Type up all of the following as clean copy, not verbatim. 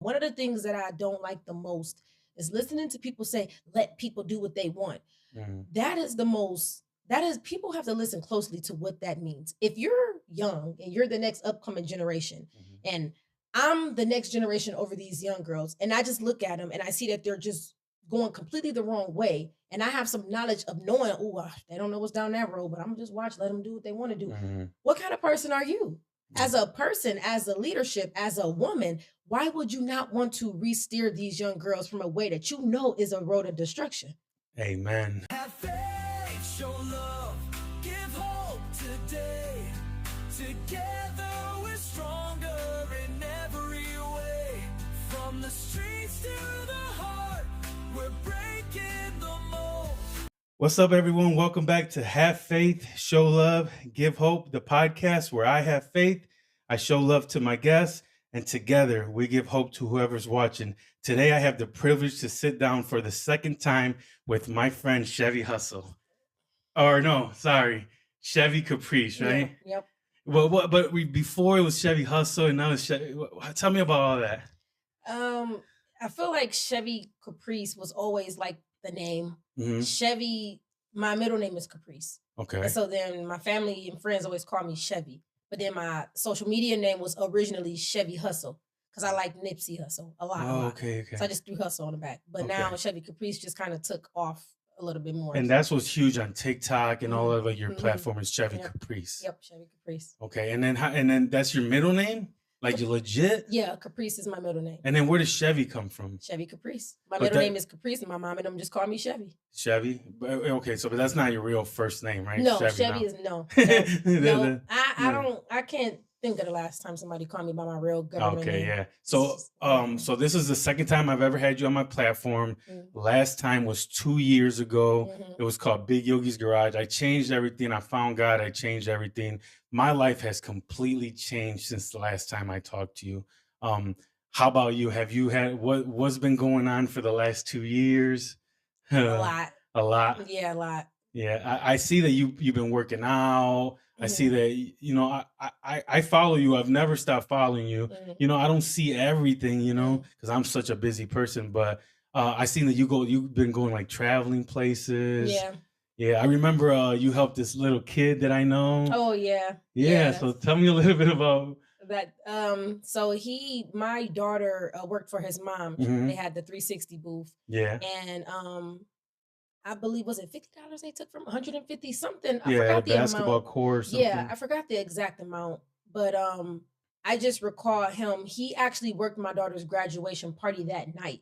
One of the things that I don't like the most is listening to people say, let people do what they want. That is the most, that is, people have to listen closely to what that means. If you're young and you're the next upcoming generation, and I'm the next generation over these young girls, and I just look at them and I see that they're just going completely the wrong way, and I have some knowledge of knowing, oh, they don't know what's down that road, but I'm just watch, let them do what they want to do. What kind of person are you? As a person, as a leadership, as a woman, why would you not want to re-steer these young girls from a way that you know is a road of destruction? Amen. Have faith, show love, give hope today. Together we're stronger in every way. From the streets to the heart, we're breaking the mold. What's up, everyone? Welcome back to Have Faith, Show Love, Give Hope, the podcast where I have faith, I show love to my guests, and together we give hope to whoever's watching. Today, I have the privilege to sit down for the second time with my friend Chevy Chevy Caprice, right? Yep. Well, but before it was Chevy Hustle, and now it's Chevy. Tell me about all that. I feel like Chevy Caprice was always like the name. Chevy, my middle name is Caprice. Okay. And so then my family and friends always call me Chevy. But then my social media name was originally Chevy Hustle because I like Nipsey Hussle a lot. Okay. So I just threw Hustle on the back. But now Chevy Caprice just kind of took off a little bit more. And that's what's huge on TikTok and all of your platform is Chevy Caprice. Yep, Chevy Caprice. Okay, and then that's your middle name? Like you're legit? Yeah, Caprice is my middle name. And then where does Chevy come from? Chevy Caprice. My middle name is Caprice, and my mom and them just call me Chevy. Chevy? Okay, so but that's not your real first name, right? No, Chevy is no. I can't think of the last time somebody called me by my real government name. Yeah. So so this is the second time I've ever had you on my platform. Last time was 2 years ago. It was called Big YOGI'S Garage. I changed everything. I found God. I changed everything. My life has completely changed since the last time I talked to you. How about you? Have you had what's been going on for the last 2 years? A lot. A lot. Yeah, a lot. Yeah, I see that you've been working out. I see that, I follow you. I've never stopped following you. I don't see everything, because I'm such a busy person, but I seen that you've been going like traveling places. Yeah. Yeah, I remember you helped this little kid that I know. Oh, yeah. Yeah, so tell me a little bit about that. So my daughter worked for his mom. They had the 360 booth. Yeah. And I believe, was it $50 they took from 150 something? I forgot the basketball course. Yeah, I forgot the exact amount. But I just recall him. He actually worked my daughter's graduation party that night.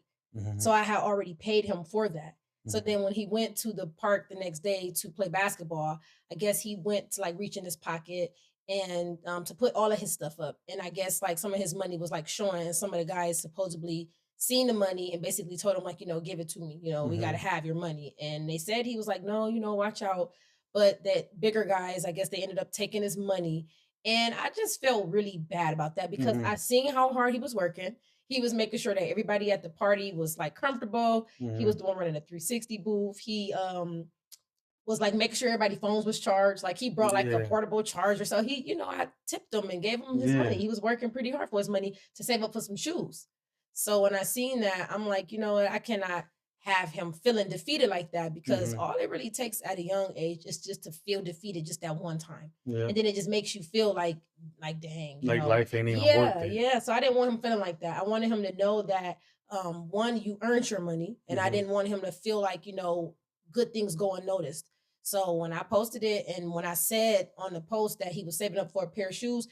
So I had already paid him for that. So then when he went to the park the next day to play basketball, I guess he went to like reach in his pocket and to put all of his stuff up. And I guess like some of his money was like showing, and some of the guys supposedly seen the money and basically told him like, give it to me. We got to have your money. And they said he was like, no, watch out. But that bigger guys, I guess they ended up taking his money. And I just felt really bad about that because I seen how hard he was working. He was making sure that everybody at the party was like comfortable. He was the one running a 360 booth. He was like making sure everybody's phones was charged. Like he brought like a portable charger. So he, I tipped him and gave him his money. He was working pretty hard for his money to save up for some shoes. So when I seen that, I'm like, I cannot have him feeling defeated like that because all it really takes at a young age is just to feel defeated just that one time. Yeah. And then it just makes you feel like dang. Life ain't even worth it. Yeah. So I didn't want him feeling like that. I wanted him to know that, one, you earned your money. And I didn't want him to feel like, good things go unnoticed. So when I posted it and when I said on the post that he was saving up for a pair of shoes,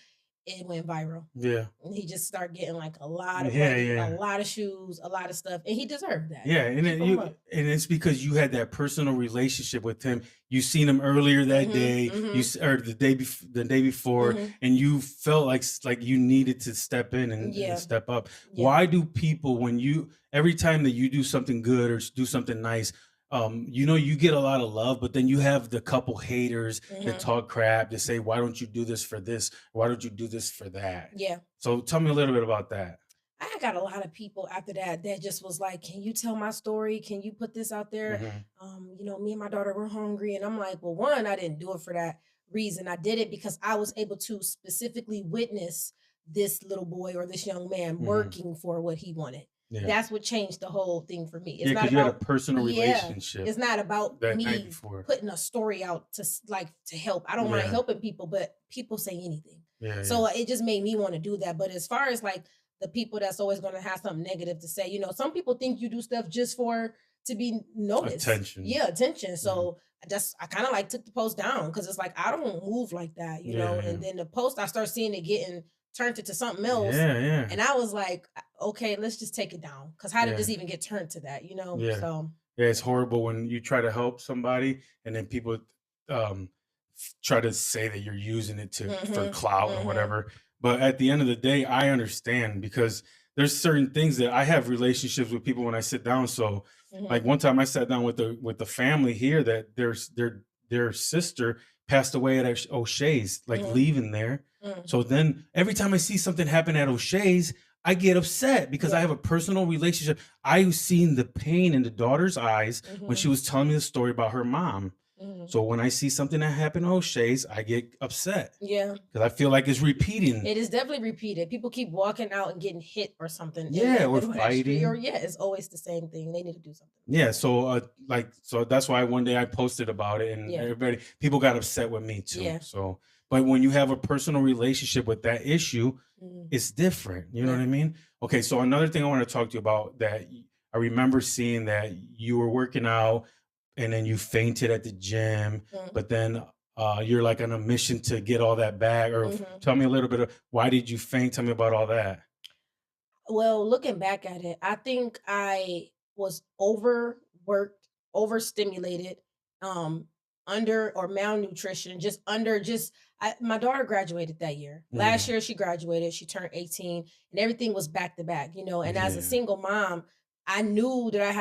it went viral. Yeah. And he just started getting like a lot of money, a lot of shoes, a lot of stuff. And he deserved that. Yeah. And it's because you had that personal relationship with him. You seen him earlier that day, or the day before, and you felt like you needed to step in and step up. Yeah. Why do people, every time that you do something good or do something nice, you get a lot of love, but then you have the couple haters that talk crap, that say, why don't you do this for this? Why don't you do this for that? Yeah. So tell me a little bit about that. I got a lot of people after that just was like, can you tell my story? Can you put this out there? Me and my daughter were hungry. And I'm like, well, one, I didn't do it for that reason. I did it because I was able to specifically witness this little boy or this young man working for what he wanted. Yeah. That's what changed the whole thing for me. It's Yeah, not because you had a about personal relationship. it's not about that night me before. putting a story out to help. I don't mind helping people, but people say anything. Yeah. So it just made me want to do that. But as far as like the people that's always going to have something negative to say, you know, some people think you do stuff just to be noticed. Attention. Yeah, attention. So I kind of like took the post down because it's like I don't move like that, you know. And then the post, I start seeing it getting turned into something else. Yeah. And I was like, okay, let's just take it down. Because how did this even get turned to that, you know? Yeah. So yeah, it's horrible when you try to help somebody and then people try to say that you're using it for clout or whatever. But at the end of the day, I understand because there's certain things that I have relationships with people when I sit down. So like one time I sat down with the family here that their sister passed away at O'Shea's, like leaving there. So then every time I see something happen at O'Shea's, I get upset because I have a personal relationship. I've seen the pain in the daughter's eyes when she was telling me the story about her mom. So when I see something that happened at O'Shea's, I get upset. Yeah. Because I feel like it's repeating. It is definitely repeated. People keep walking out and getting hit or something. Yeah, or fighting. Or it's always the same thing. They need to do something. Yeah, so so that's why one day I posted about it and people got upset with me too. Yeah. So, but when you have a personal relationship with that issue, it's different. You know what I mean? Okay, so another thing I want to talk to you about that I remember seeing that you were working out and then you fainted at the gym, but then you're like on a mission to get all that back. Or tell me a little bit of why did you faint? Tell me about all that. Well, looking back at it, I think I was overworked, overstimulated, under or malnutrition, my daughter graduated that year. Last year she graduated, she turned 18 and everything was back to back, you know, and as a single mom, I knew what I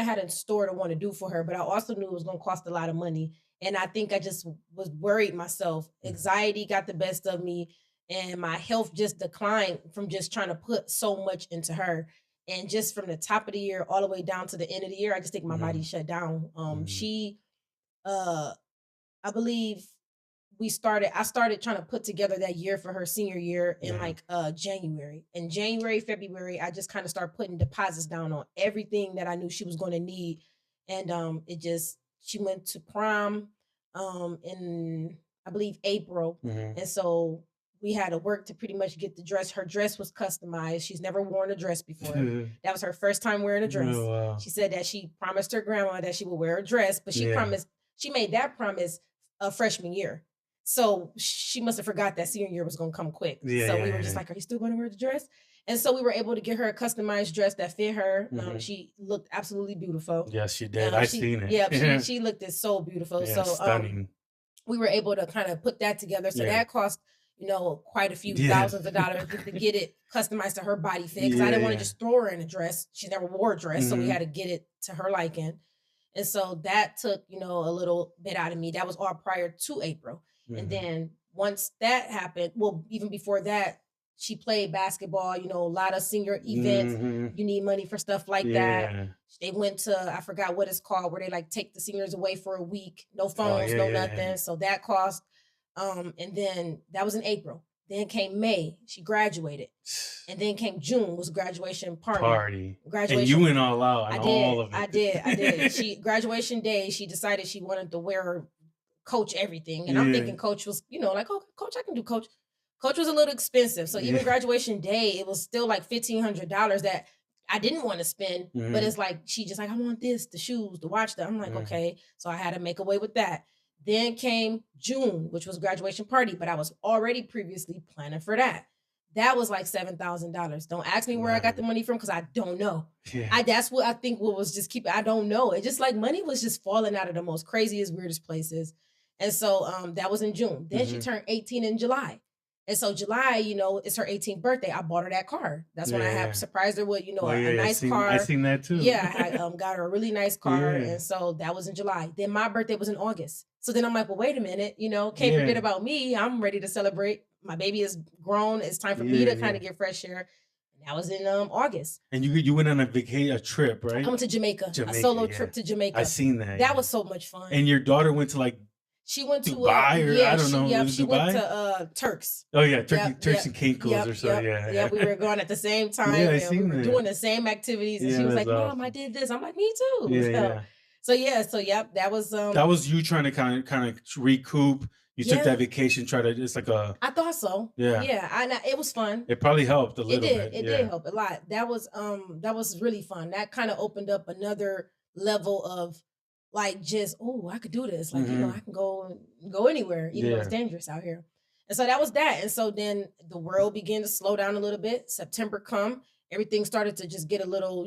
had in store to want to do for her, but I also knew it was going to cost a lot of money. And I think I just was worried myself. Anxiety got the best of me and my health just declined from just trying to put so much into her. And just from the top of the year all the way down to the end of the year, I just think my body shut down. I believe I started trying to put together that year for her senior year in January. In January, February, I just kind of started putting deposits down on everything that I knew she was going to need. And she went to prom in I believe April. And so we had to work to pretty much get the dress. Her dress was customized. She's never worn a dress before. That was her first time wearing a dress. Oh, wow. She said that she promised her grandma that she would wear a dress, but she made that promise a freshman year. So she must have forgot that senior year was going to come quick. So we were just like, are you still going to wear the dress? And so we were able to get her a customized dress that fit her. She looked absolutely beautiful. Yes, she did. I seen it. Yeah, she looked so beautiful. Yeah, so stunning. We were able to kind of put that together. So that cost, you know, quite a few thousands of dollars just to get it customized to her body fit. Because I didn't want to just throw her in a dress. She never wore a dress. So we had to get it to her liking. And so that took, you know, a little bit out of me. That was all prior to April. And then once that happened, well, even before that, she played basketball, you know, a lot of senior events. You need money for stuff like that. They went to, I forgot what it's called, where they like take the seniors away for a week. No phones, no nothing. So that cost. And then that was in April. Then came May, she graduated. And then came June, was graduation party. Graduation. And you went all out on all of it. I did. Graduation day, she decided she wanted to wear her Coach everything. And I'm thinking Coach was, you know, like, oh, Coach, I can do Coach. Coach was a little expensive. So even graduation day, it was still like $1,500 that I didn't want to spend. But it's like, she just like, I want this, the shoes, the watch. I'm like, okay. So I had to make away with that. Then came June, which was graduation party, but I was already previously planning for that. That was like $7,000. Don't ask me where I got the money from because I don't know. That's what I think what was just I don't know. It just like money was just falling out of the most craziest, weirdest places. And so that was in June. Then she turned 18 in July. And so July, you know, it's her 18th birthday. I bought her that car. That's when I have surprised her with, you know, a nice car. I seen that too. Yeah, I got her a really nice car. And so that was in July. Then my birthday was in August. So then I'm like, well, wait a minute, you know, can't forget about me. I'm ready to celebrate. My baby is grown. It's time for me to kind of get fresh air. And that was in August. And you went on a trip, right? I went to Jamaica, a solo trip to Jamaica. I seen that. That was so much fun. And your daughter went to like She went to Dubai, or I don't know. Was she it went Dubai? to Turks. Oh yeah, Yep, Turks yep, and Caicos or so. yeah. We were going at the same time, Yeah, I and we seen were that. doing the same activities. And Yeah, she was that's like, "Mom, I awesome. did this." I'm like, "Me too." Yeah, yeah. So yep, that was That was you trying to kind of recoup. You took that yeah. vacation, try to. It's like a I thought so. yeah. Yeah, it was fun. It probably helped a It little did. bit. It did Yeah. help a lot. That was really fun. That kind of opened up another level of like just, oh, I could do this. Like, Hmm. I can go anywhere, even though it's Yeah. dangerous out here. And so that was that. And so then the world began to slow down a little bit. September come, everything started to just get a little,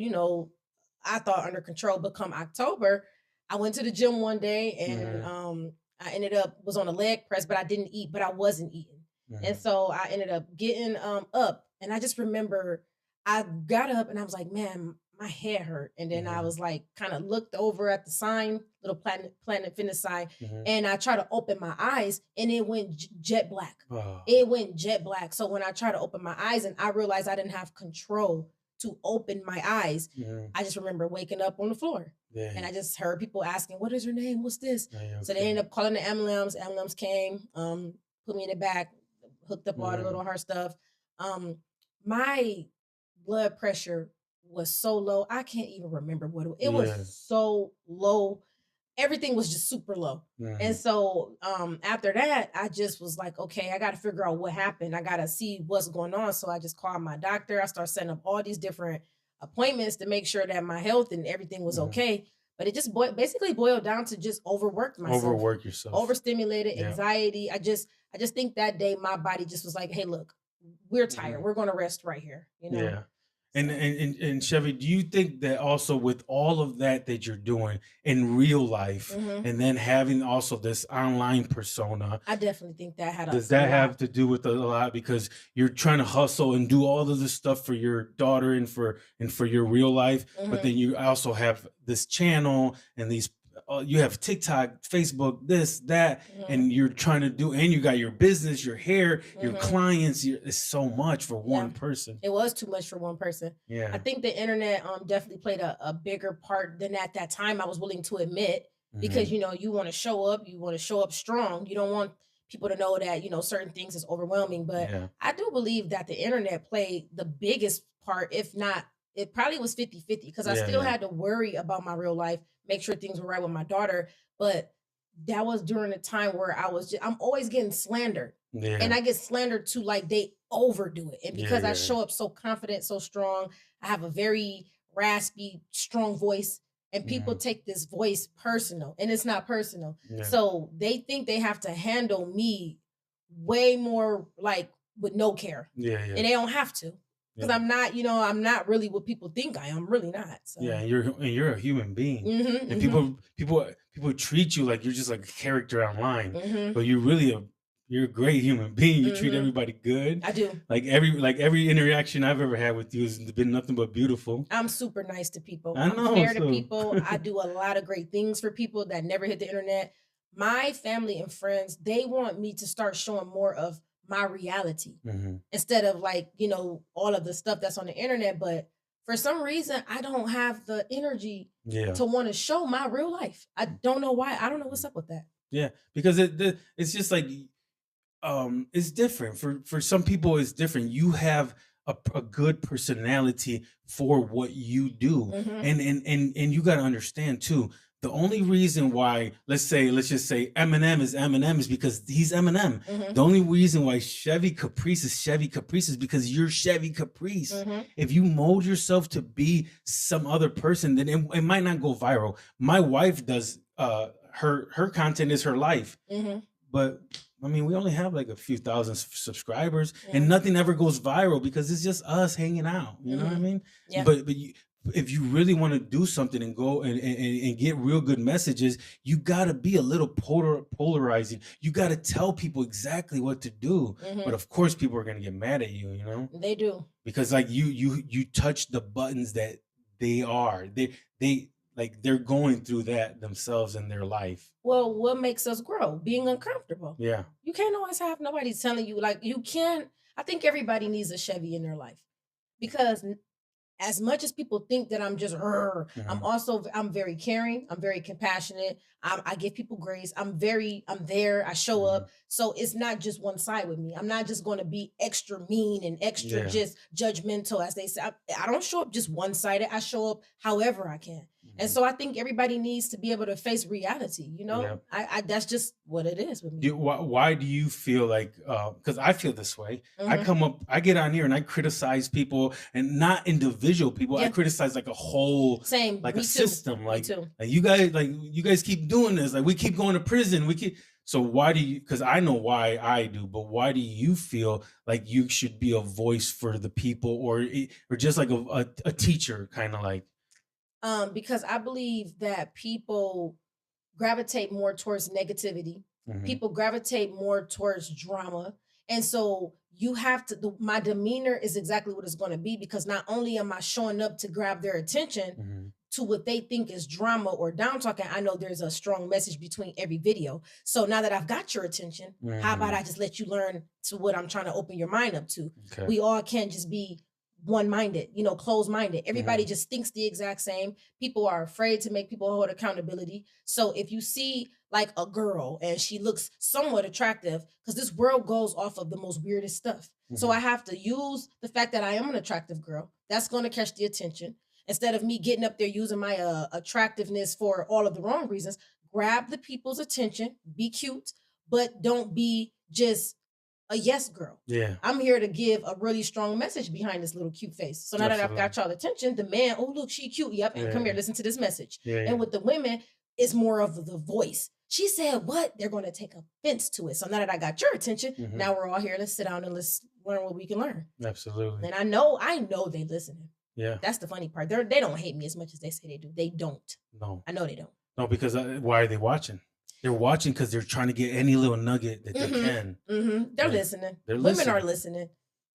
I thought under control. But come October, I went to the gym one day and Hmm. I ended up was on a leg press, but I didn't eat, but I wasn't eating. And Hmm. so I ended up getting up, and I just remember I got up and I was like, man, my head hurt. And then I Hmm. was like, kind of looked over at the sign, little Planet Fitness sign, Hmm. and I tried to open my eyes, and it went jet black. Oh, It went jet black. So when I tried to open my eyes, and I realized I didn't have control to open my eyes, hmm. I just remember waking up on the floor. And I Dang. just heard people asking, "What is your name? What's this?" Are So they okay? ended up calling the ambulance. Ambulance came, put me in the back, hooked up all the Hmm. little heart stuff. Um, my blood pressure was so low, I can't even remember what it was. Yeah. So low, everything was just super low. And Hmm. so after that, I just was like, okay, I got to figure out what happened. I got to see what's going on. So I just called my doctor. I started setting up all these different appointments to make sure that my health and everything was Hmm. okay. But it just basically boiled down to just overworked myself, Overwork yourself. overstimulated, Yeah. anxiety. I just think that day my body just was like, hey, look, we're tired. Hmm. We're going to rest right here. Yeah. So And Chevy, do you think that also with all of that you're doing in real life, mhm, and then having also this online persona, I definitely think that had does a that lot. have to do with it a lot because you're trying to hustle and do all of this stuff for your daughter and for your real life, but Mhm, then you also have this channel and these you have TikTok, Facebook, this, that, mhm, and you're trying to do, and you got your business, your hair, your mhm. clients. It's so much for Yeah. one person. It was too much for one person. I Yeah. think the internet definitely played a bigger part than at that time I was willing to admit, because Hmm. you want to show up, you want to show up strong. You don't want people to know that, certain things is overwhelming. But Yeah. I do believe that the internet played the biggest part, if not, it probably was 50-50, because I Yeah. still Yeah. had to worry about my real life, make sure things were right with my daughter. But that was during a time where I'm always getting slandered, and Yeah. I get slandered too, like they overdo it. And Yeah. because I Yeah. show up so confident, so strong, I have a very raspy, strong voice, and people Mhm. take this voice personal, and it's not personal. Yeah. So they think they have to handle me way more like with no care, Yeah. and Yeah. they don't have to, because Yeah. I'm not really what people think I am. I'm really not. Yeah. So, And you're a human being, mm-hmm, and mm-hmm, people treat you like you're just like a character online, mm-hmm, but you're a great human being. You treat mm-hmm. everybody good. I do. Like every interaction I've ever had with you has been nothing but beautiful. I'm super nice to people. I I'm know. fair to So. people. I do a lot of great things for people that never hit the internet. My family and friends, they want me to start showing more of my reality Mhm. instead of like, all of the stuff that's on the internet. But for some reason, I don't have the energy Yeah. to want to show my real life. I don't know why. I don't know what's up with that. Yeah. Because it's just like it's different for some people. It's different. You have a good personality for what you do, Hmm. and you got to understand too, the only reason why, let's just say Eminem is because he's Eminem. Hmm. The only reason why Chevy Caprice is because you're Chevy Caprice. Hmm. If you mold yourself to be some other person, then it might not go viral. My wife does her content is her life, Hmm. but I mean, we only have like a few thousand subscribers, Yeah. and nothing ever goes viral because it's just us hanging out. You know what I Hmm. mean? Yeah. But if you really want to do something and go and get real good messages, you got to be a little polarizing. You got to tell people exactly what to do. Hmm. But of course, people are gonna get mad at you. They do. Because like you touch the buttons that they like they're going through that themselves in their life. Well, what makes us grow? Being uncomfortable. Yeah. You can't always have nobody telling you, like, you can't. I think everybody needs a Chevy in their life, because as much as people think that I'm just, I'm very caring. I'm very compassionate. I give people grace. I'm there. I show up. So it's not just one side with me. I'm not just going to be extra mean and extra just judgmental, as they say. I don't show up just one sided. I show up however I can. And so I think everybody needs to be able to face reality. You know, I that's just what it is with me. Why do you feel like, because I feel this way. I get on here and I criticize people, and not individual people. I criticize like a whole, like a system. Like you guys keep doing this. Like we keep going to prison. So why do you, because I know why I do, but why do you feel like you should be a voice for the people, or just like a teacher, kind of like? Because I believe that people gravitate more towards negativity. People gravitate more towards drama. And so you have to, my demeanor is exactly what it's going to be, because not only am I showing up to grab their attention to what they think is drama or down talking, I know there's a strong message between every video. So now that I've got your attention, how about I just let you learn to what I'm trying to open your mind up to? Okay. We all can't just be one-minded, closed-minded. Everybody just thinks the exact same. People are afraid to make people hold accountability. So if you see like a girl and she looks somewhat attractive, because this world goes off of the most weirdest stuff. So I have to use the fact that I am an attractive girl. That's going to catch the attention. Instead of me getting up there using my attractiveness for all of the wrong reasons, grab the people's attention, be cute, but don't be just a yes girl. Yeah. I'm here to give a really strong message behind this little cute face. So now that I've got y'all attention, the man, oh, look, she cute. Yep. And come here, listen to this message. And with the women, it's more of the voice. She said what? They're going to take offense to it. So now that I got your attention, now we're all here. Let's sit down and let's learn what we can learn. Absolutely. And I know they listening. Yeah. That's the funny part. They don't hate me as much as they say they do. They don't. No. I know they don't. No, because why are they watching? They're watching because they're trying to get any little nugget that they can. They're listening. Women are listening.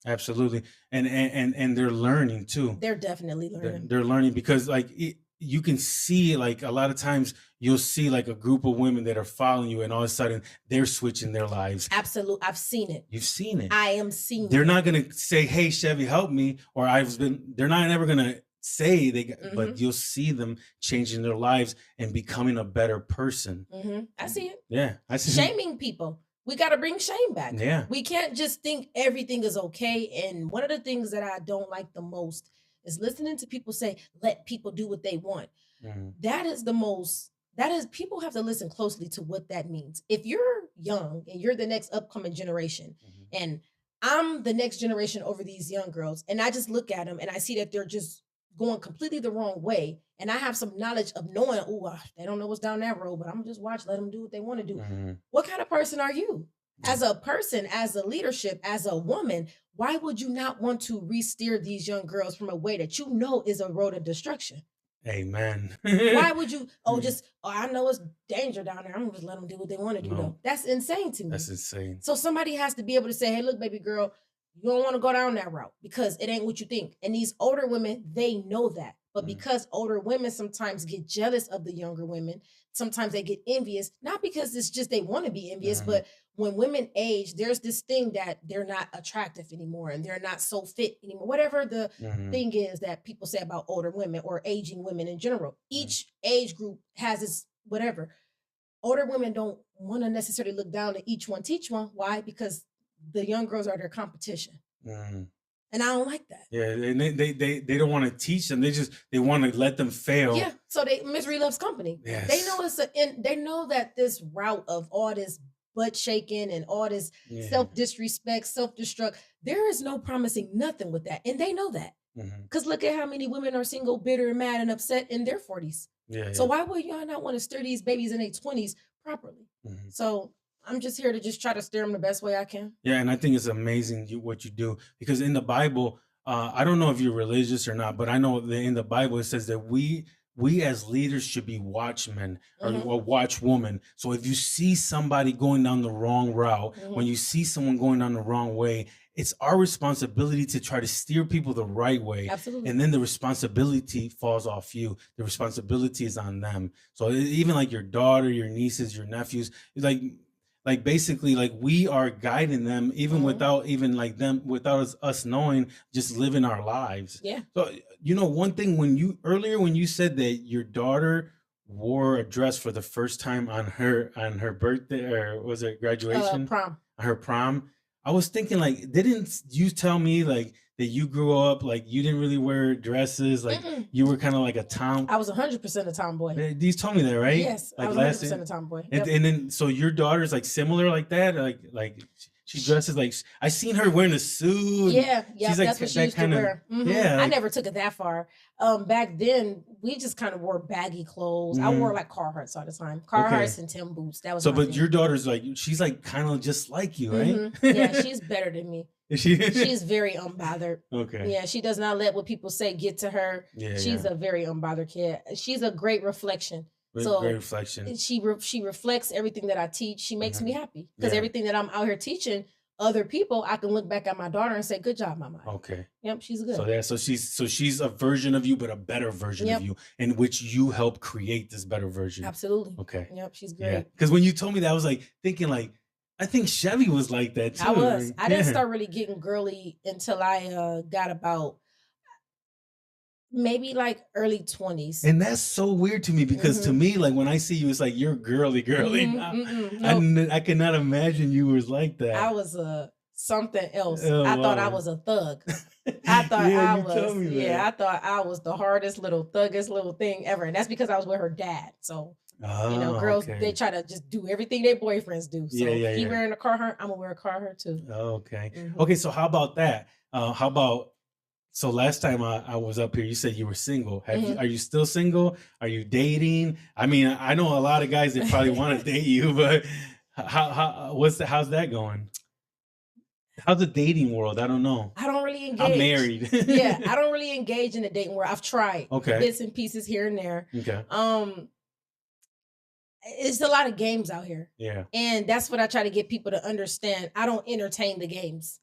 Absolutely. And they're learning too. They're definitely learning. They're learning because like you can see, like a lot of times you'll see like a group of women that are following you and all of a sudden they're switching their lives. Absolutely. I've seen it. You've seen it. I am seeing They're not going to say, hey, Chevy, help me. Or they're not ever going to say but you'll see them changing their lives and becoming a better person. I see it. Yeah, I see Shaming people. We got to bring shame back. Yeah. We can't just think everything is okay. And one of the things that I don't like the most is listening to people say, let people do what they want. People have to listen closely to what that means. If you're young and you're the next upcoming generation, and I'm the next generation over these young girls, and I just look at them and I see that they're just going completely the wrong way, and I have some knowledge of knowing, they don't know what's down that road, but I'm just let them do what they want to do. What kind of person are you? As a person, as a leadership, as a woman, why would you not want to re-steer these young girls from a way that you know is a road of destruction? Amen. Why would you, I know it's danger down there, I'm gonna just let them do what they want to do though. That's insane to me. That's insane. So somebody has to be able to say, hey, look, baby girl, you don't want to go down that route because it ain't what you think. And these older women, they know that. But because older women sometimes get jealous of the younger women, sometimes they get envious, not because it's just they want to be envious, but when women age, there's this thing that they're not attractive anymore and they're not so fit anymore. Whatever the thing is that people say about older women or aging women in general, each age group has its whatever. Older women don't want to necessarily look down to each one, teach one. Why? Because the young girls are their competition. And I don't like that. Yeah, and they don't want to teach them. They want to let them fail. Yeah, so misery loves company. Yes. They know they know that this route of all this butt shaking and all this self-disrespect, self-destruct, there is no promising nothing with that. And they know that. Because look at how many women are single, bitter, mad, and upset in their 40s. So why would y'all not want to steer these babies in their 20s properly? So I'm just here to just try to steer them the best way I can. Yeah, and I think it's amazing what you do, because in the Bible, I don't know if you're religious or not, but I know that in the Bible it says that we as leaders should be watchmen or watchwomen. So if you see somebody going down the wrong route, when you see someone going down the wrong way, it's our responsibility to try to steer people the right way. Absolutely. And then the responsibility falls off you. The responsibility is on them. So even like your daughter, your nieces, your nephews, like like basically like we are guiding them even without even like them without us knowing, just living our lives. Yeah. So one thing when you said that your daughter wore a dress for the first time on her birthday, or was it graduation? Prom. Her prom. I was thinking, like, didn't you tell me like that you grew up like you didn't really wear dresses, like you were kind of like a tom? I was 100% a tomboy. You told me that, right? Yes, like I was 100% a tomboy. Yep. And then so your daughter's like similar like that, like she dresses like I seen her wearing a suit. Yeah, she's like that's what she used to wear. Yeah, I never took it that far. Back then we just kind of wore baggy clothes. I wore like Carhartts all the time, Carhartts and Tim boots. That was so. But your daughter's like she's like kind of just like you, right? Yeah, she's better than me. Is she? She's very unbothered. Okay. Yeah, she does not let what people say get to her. Yeah, she's a very unbothered kid. She's a great reflection. Great reflection. She reflects everything that I teach. She makes me happy because everything that I'm out here teaching other people, I can look back at my daughter and say, "Good job, mama." Okay. Yep, she's good. So she's a version of you, but a better version of you, in which you help create this better version. Absolutely. Okay. Yep, she's great. Yeah. Because when you told me that, I was like thinking like, I think Chevy was like that too. I was. I didn't start really getting girly until I got about maybe like early 20s. And that's so weird to me because to me, like when I see you, it's like you're girly. No. I cannot imagine you was like that. I was something else. Oh, I thought I was a thug. I thought I thought I was the hardest thuggest little thing ever. And that's because I was with her dad. So girls, they try to just do everything their boyfriends do. So he wearing a Carhartt, I'm gonna wear a Carhartt too. Okay. Okay, so how about that? So last time I was up here, you said you were single. Are you still single? Are you dating? I mean, I know a lot of guys that probably want to date you, but how's that going? How's the dating world? I don't know. I don't really engage. I'm married. Yeah, I don't really engage in the dating world. I've tried bits and pieces here and there. Okay. It's a lot of games out here. Yeah. And that's what I try to get people to understand. I don't entertain the games.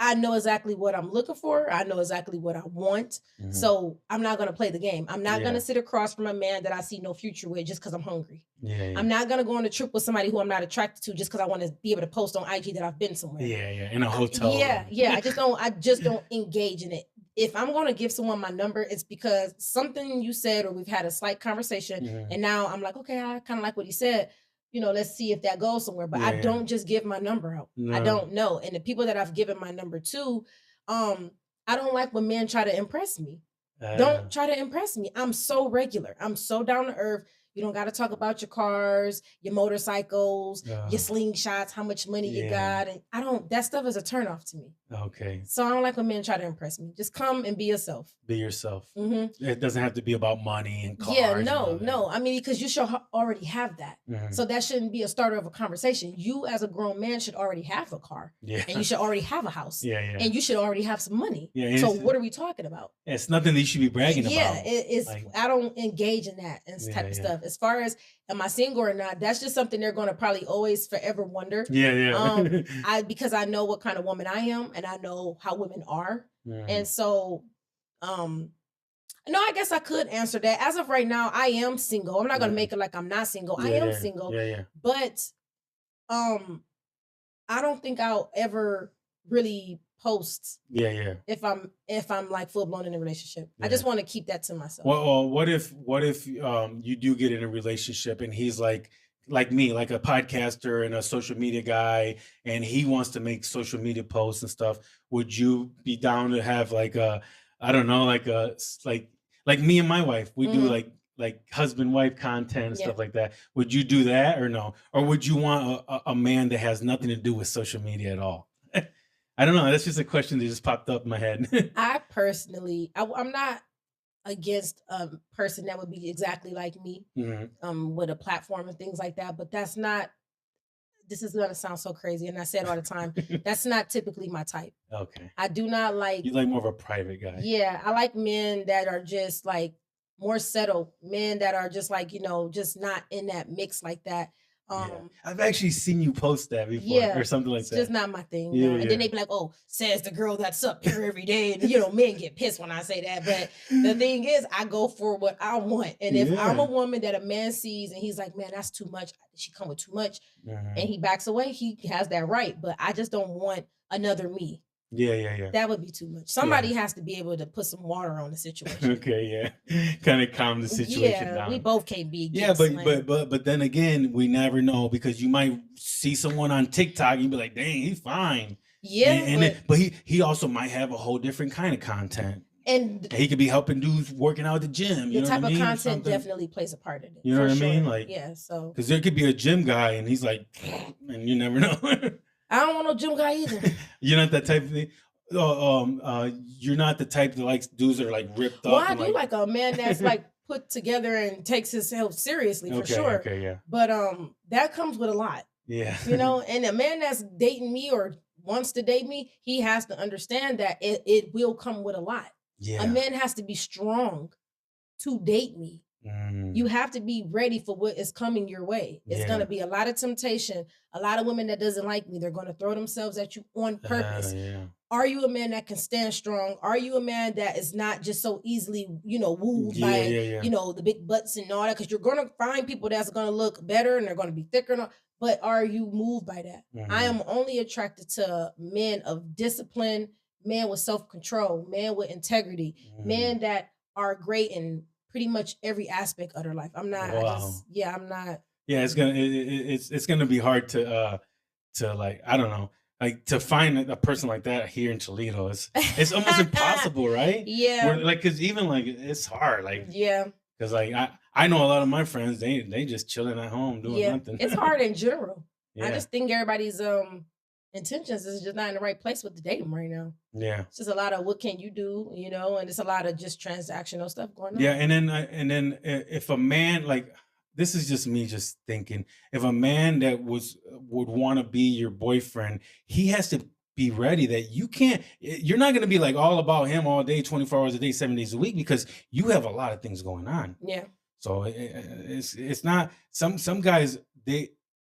I know exactly what I'm looking for. I know exactly what I want. So I'm not going to play the game. I'm not going to sit across from a man that I see no future with just because I'm hungry. I'm not going to go on a trip with somebody who I'm not attracted to just because I want to be able to post on IG that I've been somewhere. Yeah. In a hotel. I just don't engage in it. If I'm going to give someone my number, it's because something you said or we've had a slight conversation and now I'm like, okay, I kind of like what he said. Let's see if that goes somewhere. But I don't just give my number out. No. I don't know. And the people that I've given my number to, I don't like when men try to impress me. Don't try to impress me. I'm so regular. I'm so down to earth. You don't got to talk about your cars, your motorcycles, your slingshots, how much money you got. And that stuff is a turnoff to me. Okay. So I don't like when men try to impress me. Just come and be yourself. Be yourself. It doesn't have to be about money and cars. Yeah, no. I mean, because you should already have that. So that shouldn't be a starter of a conversation. You as a grown man should already have a car. Yeah. And you should already have a house. Yeah. And you should already have some money. Yeah. So what are we talking about? It's nothing that you should be bragging about. Yeah, it's I don't engage in that type of stuff. As far as am I single or not, that's just something they're going to probably always forever wonder. Because I know what kind of woman I am and I know how women are. And so no, I guess I could answer that. As of right now, I am single. I'm not going to make it like I'm not single. I am single. But I don't think I'll ever really post if I'm like full blown in a relationship. I just want to keep that to myself. Well, what if you do get in a relationship and he's like me, like a podcaster and a social media guy, and he wants to make social media posts and stuff? Would you be down to have like a, I don't know, like me and my wife, we do like husband wife content and stuff like that? Would you do that or no? Or would you want a man that has nothing to do with social media at all? I don't know. That's just a question that just popped up in my head. I personally, I'm not against a person that would be exactly like me, with a platform and things like that. But this is going to sound so crazy. And I say it all the time. That's not typically my type. Okay. I do not like. You like more of a private guy. Yeah. I like men that are just like more settled, men that are just like, just not in that mix like that. I've actually seen you post that before or something like it's that. just not my thing. And then they be like, oh, says the girl that's up here every day. And, men get pissed when I say that. But the thing is, I go for what I want. And if I'm a woman that a man sees and he's like, man, that's too much. She come with too much. And he backs away. He has that right. But I just don't want another me. Yeah. That would be too much. Somebody has to be able to put some water on the situation. Okay, kind of calm the situation down. We both can't be. But then again, we never know, because you might see someone on TikTok and you be like, dang, he's fine. Yeah, but he also might have a whole different kind of content. And he could be helping dudes working out at the gym. The type of content definitely plays a part in it. You know what I mean? Like, so because there could be a gym guy and he's like, and you never know. I don't want no gym guy either. You're not that type of thing. You're not the type that likes dudes that are like ripped up. Well, I do like a man that's like put together and takes his health seriously for sure. Okay, yeah. But that comes with a lot. Yeah. And a man that's dating me or wants to date me, he has to understand that it will come with a lot. Yeah. A man has to be strong to date me. You have to be ready for what is coming your way. It's going to be a lot of temptation. A lot of women that doesn't like me, they're going to throw themselves at you on purpose. Are you a man that can stand strong? Are you a man that is not just so easily, wooed by, the big butts and all that? Because you're going to find people that's going to look better and they're going to be thicker. But are you moved by that? I am only attracted to men of discipline, men with self-control, men with integrity, men that are great in pretty much every aspect of their life. I'm not. Wow. I'm not. Yeah, it's gonna be hard to like, I don't know, like to find a person like that here in Toledo. It's almost impossible, right? Yeah. Because even like it's hard, like because like I know a lot of my friends, they just chilling at home doing nothing. It's hard in general. I just think everybody's intentions is just not in the right place with the dating right now. Yeah, it's just a lot of what can you do, and it's a lot of just transactional stuff going on. Yeah, and then if a man, like, this is just me just thinking, if a man that would want to be your boyfriend, he has to be ready that you're not going to be like all about him all day, 24 hours a day, 7 days a week, because you have a lot of things going on. Yeah. So it's not some guys,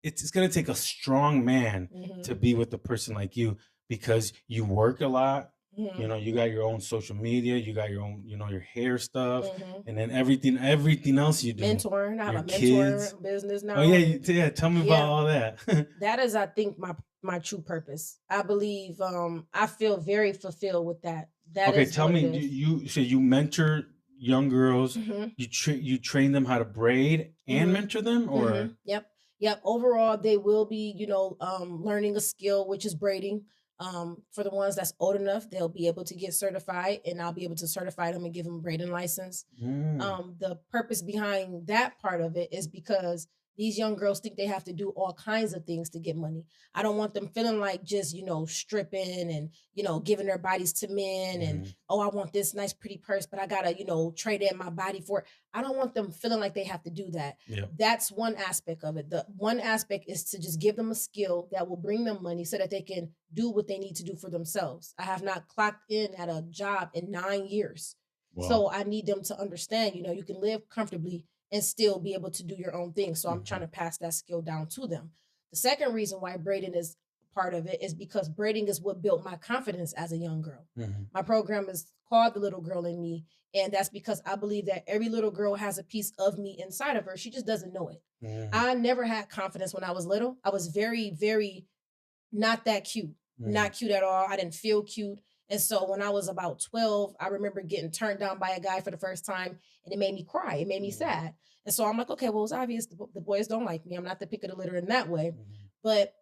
it's going to take a strong man to be with a person like you, because you work a lot. You got your own social media, you got your own, your hair stuff, and then everything else you do. Mentoring, I have a mentor business now. Oh yeah, tell me about all that. That is, I think, my true purpose. I believe, I feel very fulfilled with that. Okay, tell me, you mentor young girls, you train them how to braid and mentor them, or? Yep. Overall, they will be, learning a skill, which is braiding. For the ones that's old enough, they'll be able to get certified, and I'll be able to certify them and give them a braiding license. The purpose behind that part of it is because these young girls think they have to do all kinds of things to get money. I don't want them feeling like just, stripping and, giving their bodies to men and, I want this nice, pretty purse, but I gotta, trade in my body for it. I don't want them feeling like they have to do that. Yeah. That's one aspect of it. The one aspect is to just give them a skill that will bring them money so that they can do what they need to do for themselves. I have not clocked in at a job in 9 years. Wow. So I need them to understand, you can live comfortably and still be able to do your own thing. So I'm trying to pass that skill down to them. The second reason why braiding is part of it is because braiding is what built my confidence as a young girl. My program is called The Little Girl in Me. And that's because I believe that every little girl has a piece of me inside of her. She just doesn't know it. I never had confidence when I was little. I was very, very not that cute. Not cute at all. I didn't feel cute. And so when I was about 12, I remember getting turned down by a guy for the first time, and it made me cry. It made me sad. And so I'm like, okay, well, it's obvious the boys don't like me. I'm not the pick of the litter in that way. But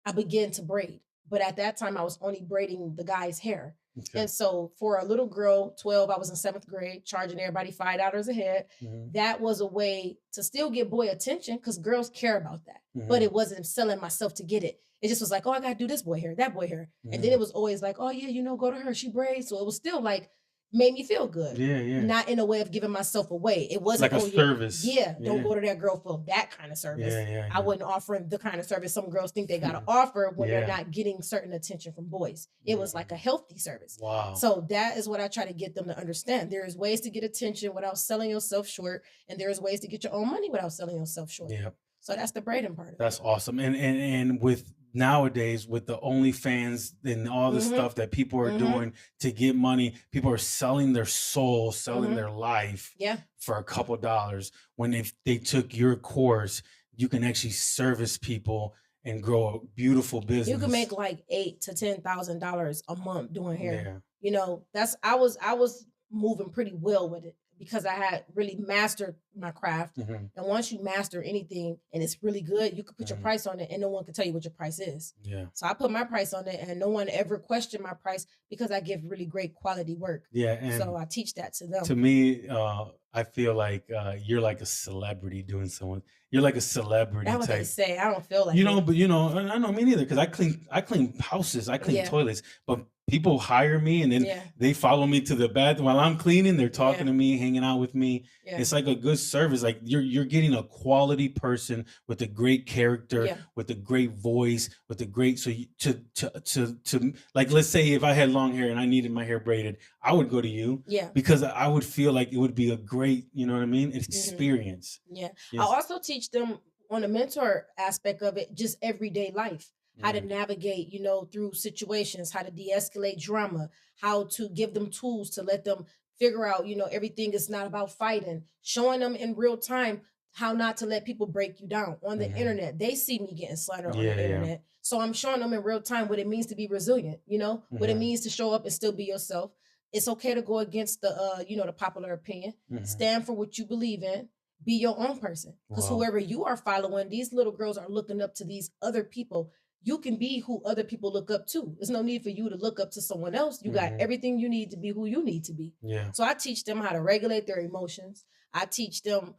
I began to braid. But at that time, I was only braiding the guy's hair. Okay. And so for a little girl, 12, I was in 7th grade, charging everybody $5 a head. That was a way to still get boy attention, because girls care about that. But it wasn't selling myself to get it. It just was like, oh, I got to do this boy hair, that boy hair. And then it was always like, oh, yeah, go to her. She braids. So it was still like, made me feel good. Yeah. Not in a way of giving myself away. It wasn't like a service. Don't go to that girl for that kind of service. I wasn't offering the kind of service some girls think they got to offer when they're not getting certain attention from boys. It was like a healthy service. Wow. So that is what I try to get them to understand. There is ways to get attention without selling yourself short, and there is ways to get your own money without selling yourself short. Yeah. So that's the braiding part of That's it. awesome. And with nowadays with the OnlyFans and all the Mm-hmm. stuff that people are Mm-hmm. doing to get money, people are selling their soul, selling Mm-hmm. their life Yeah. for a couple dollars. When if they took your course, you can actually service people and grow a beautiful You business. can make like $8,000 to $10,000 a month doing hair. Yeah. You know, I was moving pretty well with it because I had really mastered my craft. Mm-hmm. And once you master anything and it's really good, you can put your Mhm. price on it and no one can tell you what your price is. Yeah. So I put my price on it and no one ever questioned my price because I give really great quality work. Yeah. And So I teach that to them. to me, I feel like you're like a celebrity doing someone. You're like a celebrity That's what they type. say. I don't feel like You know, it. but and I know me neither because I clean houses, I clean Yeah. toilets, but people hire me and then Yeah. they follow me to the bathroom while I'm cleaning. They're talking Yeah. to me, hanging out with me. Yeah. It's like a good service. Like you're getting a quality person with a great character, Yeah. with a great voice, with a great to like let's say if I had long hair and I needed my hair braided, I would go to you Yeah. because I would feel like it would be a great, you know what I mean? Mm-hmm. Experience. Yeah. I Yes. also teach them on the mentor aspect of it, just everyday life, how to Mhm. navigate, you know, through situations, how to de-escalate drama, how to give them tools to let them figure out, you know, everything is not about fighting, showing them in real time how not to let people break you down on the Mhm. internet. They see me getting slandered on Yeah, the yeah. internet. So I'm showing them in real time what it means to be resilient, you know, what it Mhm. means to show up and still be yourself. It's okay to go against the you know, the popular opinion. Mhm. Stand for what you believe in. Be your own person. Because Wow. whoever you are following, these little girls are looking up to these other people. You can be who other people look up to. There's no need for you to look up to someone else. You got Mhm. everything you need to be who you need to be. Yeah. So I teach them how to regulate their emotions. I teach them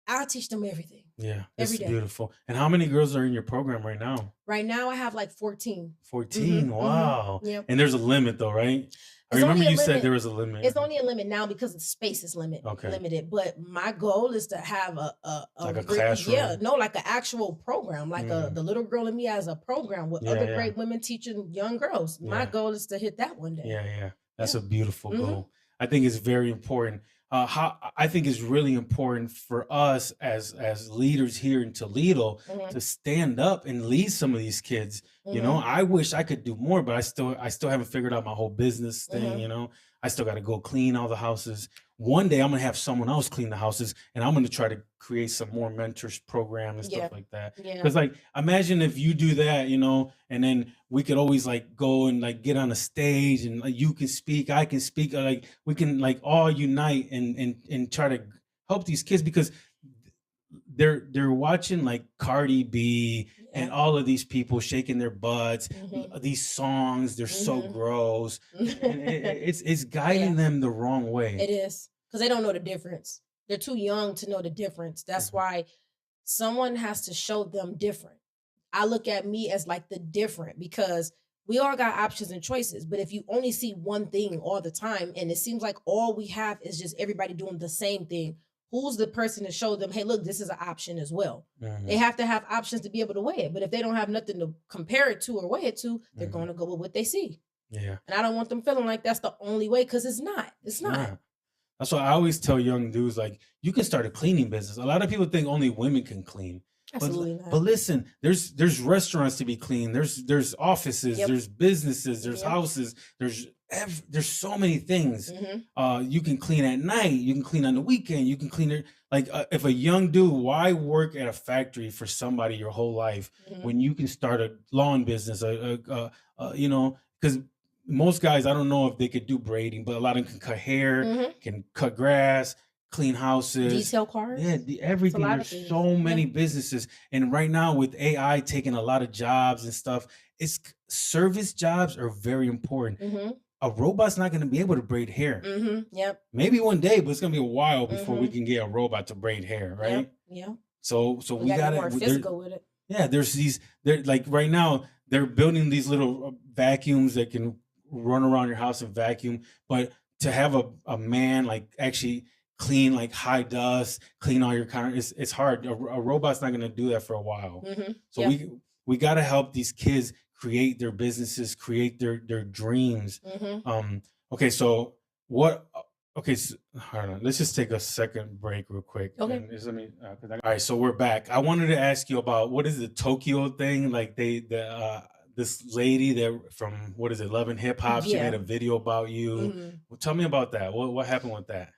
everything Yeah. every It's day. beautiful. And how many girls are in your program right now? Right now I have like 14. 14. Wow. Yeah. And there's a limit though, right? I It's remember only a you said limit. there was a limit. It's only a limit now because the space is Okay. limited. But my goal is to have Like a yeah, classroom. no, like an actual program, like Mm. the little girl in me as a program with Yeah, other yeah. great women teaching young girls. My Yeah. goal is to hit that one day. Yeah, yeah. That's Yeah. a beautiful Mhm. goal. I think it's very important. How I think it's really important for us as leaders here in Toledo Mhm. to stand up and lead some of these kids. You know, Mhm. I wish I could do more, but I still haven't figured out my whole business thing, Mhm. you know. I still got to go clean all the houses. One day I'm gonna have someone else clean the houses, and I'm gonna try to create some more mentors program and Yeah. stuff like that. Yeah. Because like imagine if you do that, you know, and then we could always like go and like get on a stage and like you can speak, I can speak, like we can like all unite and try to help these kids because they're watching like Cardi B and Yeah. all of these people shaking their butts, Mhm. these songs, they're so Mhm. gross. And it's Yeah. guiding them the wrong It way. is. Because they don't know the difference. They're too young to know the difference. That's Mhm. why someone has to show them different. I look at me as like the different because we all got options and choices. But if you only see one thing all the time and it seems like all we have is just everybody doing the same thing, who's the person to show them, hey, look, this is an option as well? They Mhm. have to have options to be able to weigh it. But if they don't have nothing to compare it to or weigh it to, they're Mhm. going to go with what they see. Yeah. And I don't want them feeling like that's the only way because it's not. It's It's not. not. That's why I always tell young dudes like you can start a cleaning business. A lot of people think only women can clean. Absolutely But not. listen, there's restaurants to be clean. There's offices, Yep. there's businesses, there's Yep. houses, there's so many things. Mhm. You can clean at night, you can clean on the weekend, you can clean it like if a young dude, why work at a factory for somebody your whole life Mhm. when you can start a lawn business, you know, because most guys, I don't know if they could do braiding, but a lot of them can cut hair, Mhm. can cut grass, clean houses. Detail cars. Yeah, It's a everything. lot of There's things. so Yeah. many businesses, and right now with AI taking a lot of jobs and stuff, service jobs are very important. Mhm. A robot's not going to be able to braid hair. Mhm. Yep. Maybe one day, but it's going to be a while before we Mhm. can get a robot to braid hair, right? Yep. Yep. So We we got to got get more to physical with it. yeah, there's these they're like right now they're building these little vacuums that can run around your house and vacuum, but to have a man like actually clean like high dust, clean all your counter, it's hard. A robot's not going to do that for a while. Mhm. So Yep. we got to help these kids create their businesses, create their dreams. Mhm. Okay, so what Okay, so, hold on. Let's just take a second break real quick. Okay. And just let me, all right, so we're back. I wanted to ask you about what is the Tokyo thing? Like this lady that from what is it, Love and Hip Hop? She made Yeah. a video about you. Well, tell me about that. What happened with that?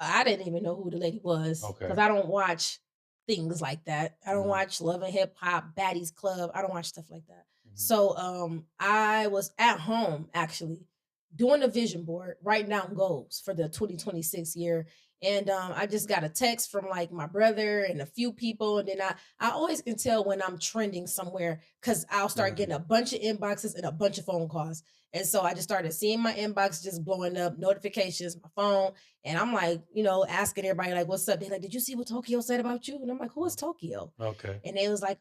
I didn't even know who the lady was because Okay. I don't watch things like that. I don't Mhm, watch Love and Hip Hop, Baddies Club. I don't watch stuff like that. mhm, So I was at home actually doing a vision board, writing down goals for the 2026 year. And I just got a text from like my brother and a few people. And then I always can tell when I'm trending somewhere because I'll start mhm, getting a bunch of inboxes and a bunch of phone calls. And so I just started seeing my inbox just blowing up, notifications, my phone. And I'm like, asking everybody, like, what's up? They're like, did you see what Tokyo said about you? And I'm like, who is mhm. Tokyo? Okay. And they was like,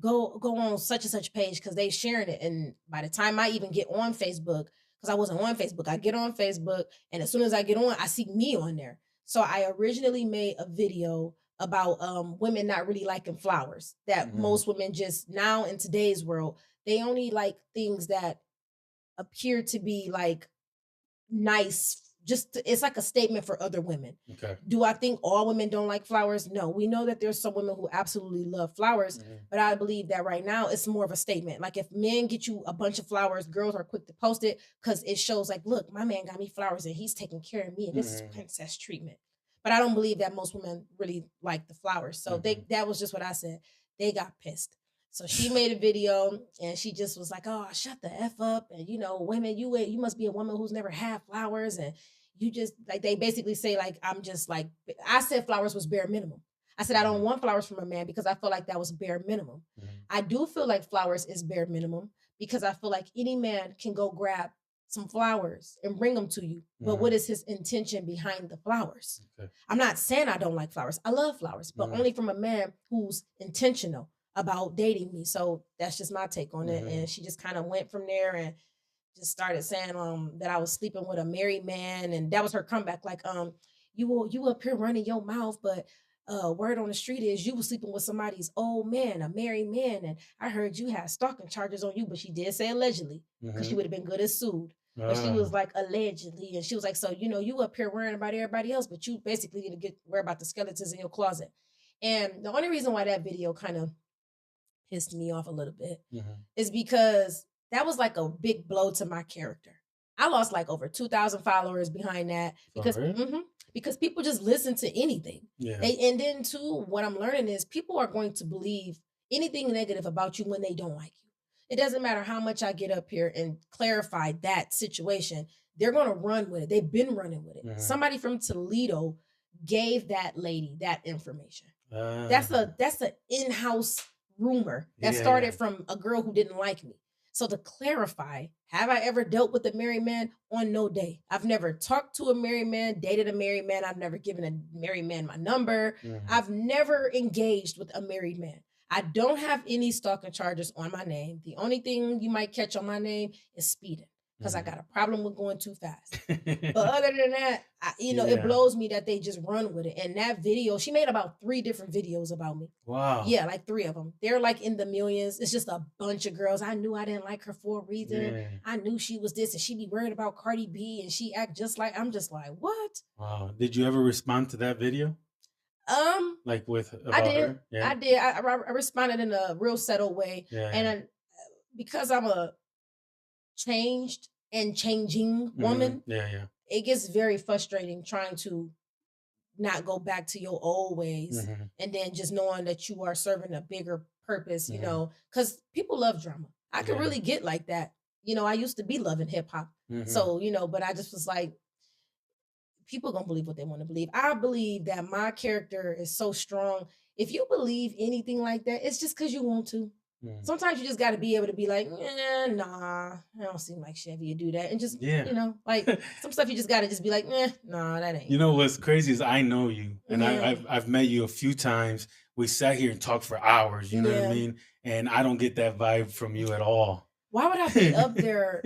go on such and such page because they sharing it. And by the time I even get on Facebook, because I wasn't on Facebook, I get on Facebook, and as soon as I get on, I see me on there. So I originally made a video about women not really liking flowers. That Mhm, most women just now in today's world, they only like things that appear to be like nice. It's like a statement for other women. okay. Do I think all women don't like flowers? No. We know that there's some women who absolutely love flowers, Mhm, but I believe that right now it's more of a statement. Like if men get you a bunch of flowers, girls are quick to post it because it shows like, look, my man got me flowers and he's taking care of me, and this is mhm, princess treatment. But I don't believe that most women really like the flowers. So mhm. that was just what I said. They got pissed. So she made a video and she just was like, "Oh, shut the f up!" And women, you must be a woman who's never had flowers, and you just like they basically say like I'm just like I said flowers was bare minimum. I said I don't Mhm, want flowers from a man because I feel like that was bare minimum. mhm, I do feel like flowers is bare minimum because I feel like any man can go grab some flowers and bring them to you. But what mhm. is his intention behind the flowers? Okay. I'm not saying I don't like flowers. I love flowers, but Mhm, only from a man who's intentional about dating me. So that's just my take on it. mhm, And she just kind of went from there and just started saying that I was sleeping with a married man, and that was her comeback. Like, you up here running your mouth, but word on the street is you was sleeping with somebody's old man, a married man, and I heard you had stalking charges on you, but she did say allegedly because she mhm. would have been good as sued. But she was Ah, like allegedly, and she was like, so you up here worrying about everybody else, but you basically need to get worry about the skeletons in your closet. And the only reason why that video kind of pissed me off a little bit mhm. is because that was like a big blow to my character. I lost like over 2,000 followers behind that For real? because people just listen to anything. Yeah. And then too, what I'm learning is people are going to believe anything negative about you when they don't like you. It doesn't matter how much I get up here and clarify that situation. They're going to run with it. They've been running with it. Mhm. Somebody from Toledo gave that lady that information. Ah, That's an in-house rumor that yeah, yeah. started from a girl who didn't like me. So to clarify, have I ever dealt with a married man? On no day. I've never talked to a married man, dated a married man. I've never given a married man my number. Mhm, I've never engaged with a married man. I don't have any stalking charges on my name. The only thing you might catch on my name is speeding because I mhm. got a problem with going too fast. But other than that, it Yeah. blows me that they just run with it. And that video, she made about 3 different videos about me. Wow. Yeah, like 3 of them. They're like in the millions. It's just a bunch of girls. I knew I didn't like her for a reason. Yeah. I knew she was this, and she be worried about Cardi B, and she act just like I'm just like what? Wow. Did you ever respond to that video? Um, Like with I about did. her? Yeah. I did. I responded in a real settled way, Yeah, and yeah. because I'm a changed and changing Mhm. woman, Yeah, yeah. it gets very frustrating trying to not go back to your old ways Mhm, and then just knowing that you are serving a bigger purpose, mhm. because people love drama. I could Yeah. really get like that. I used to be loving hip hop. Mhm. So, but I just was like, people gonna believe what they want to believe. I believe that my character is so strong. If you believe anything like that, it's just because you want to. Mhm. Sometimes you just got to be able to be like, nah, I don't seem like Chevy to do that, and just Yeah. like some stuff you just got to just be like, nah, that You ain't. know what's crazy is I know you, and Yeah, I've met you a few times. We sat here and talked for hours, you know what I yeah. mean? And I don't get that vibe from you at all. Why would I be up there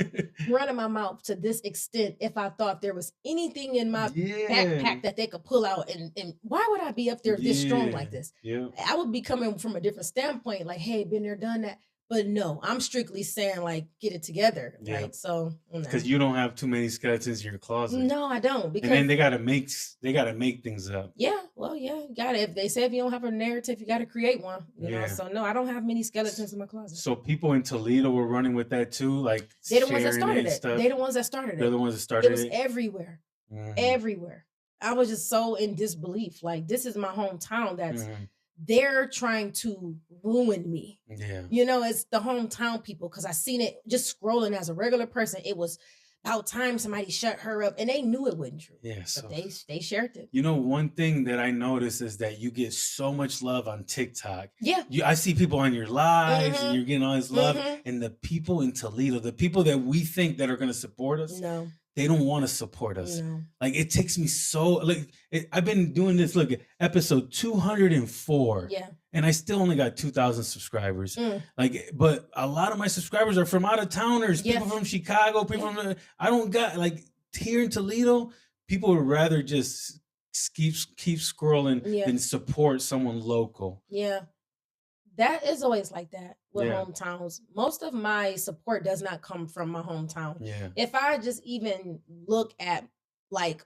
running my mouth to this extent if I thought there was anything in my Yeah. backpack that they could pull out? And why would I be up there this strong Yeah. like this? Yep. I would be coming from a different standpoint, like, hey, been there, done that. But no, I'm strictly saying like get it together. Yeah. Like so Because you don't have too many skeletons in your closet. No, I don't. And Because then they gotta make things up. yeah, well, yeah, you got it. If they say if you don't have a narrative, you got to create one. You know, Yeah. so no, I don't have many skeletons in my closet. So people in Toledo were running with that too, like They're the ones that sharing started and it. stuff. They're the ones that started They're it. the ones that It started was it. everywhere, Mhm. everywhere. I was just so in disbelief. Like this is my hometown. That's Mhm. they're trying to ruin me. Yeah. You know, it's the hometown people because I seen it just scrolling as a regular person. It was about time somebody shut her up, and they knew it wasn't true. Yeah. But So they shared it. you know, one thing that I noticed is that you get so much love on TikTok. Yeah. I see people on your lives and Mhm. you're getting all this love. Mhm. And the people in Toledo, the people that we think that are going to support us, No, they don't want to support us. no. Like it takes me so I've been doing this, look, episode 204. Yeah. And I still only got 2,000 subscribers. Mm. Like, but a lot of my subscribers are from out of towners, Yeah. people from Chicago, people from I don't got like here in Toledo, people would rather just keep scrolling Yeah. than support someone local. Yeah. That is always like that with Yeah. hometowns. Most of my support does not come from my hometown. Yeah. If I just even look at like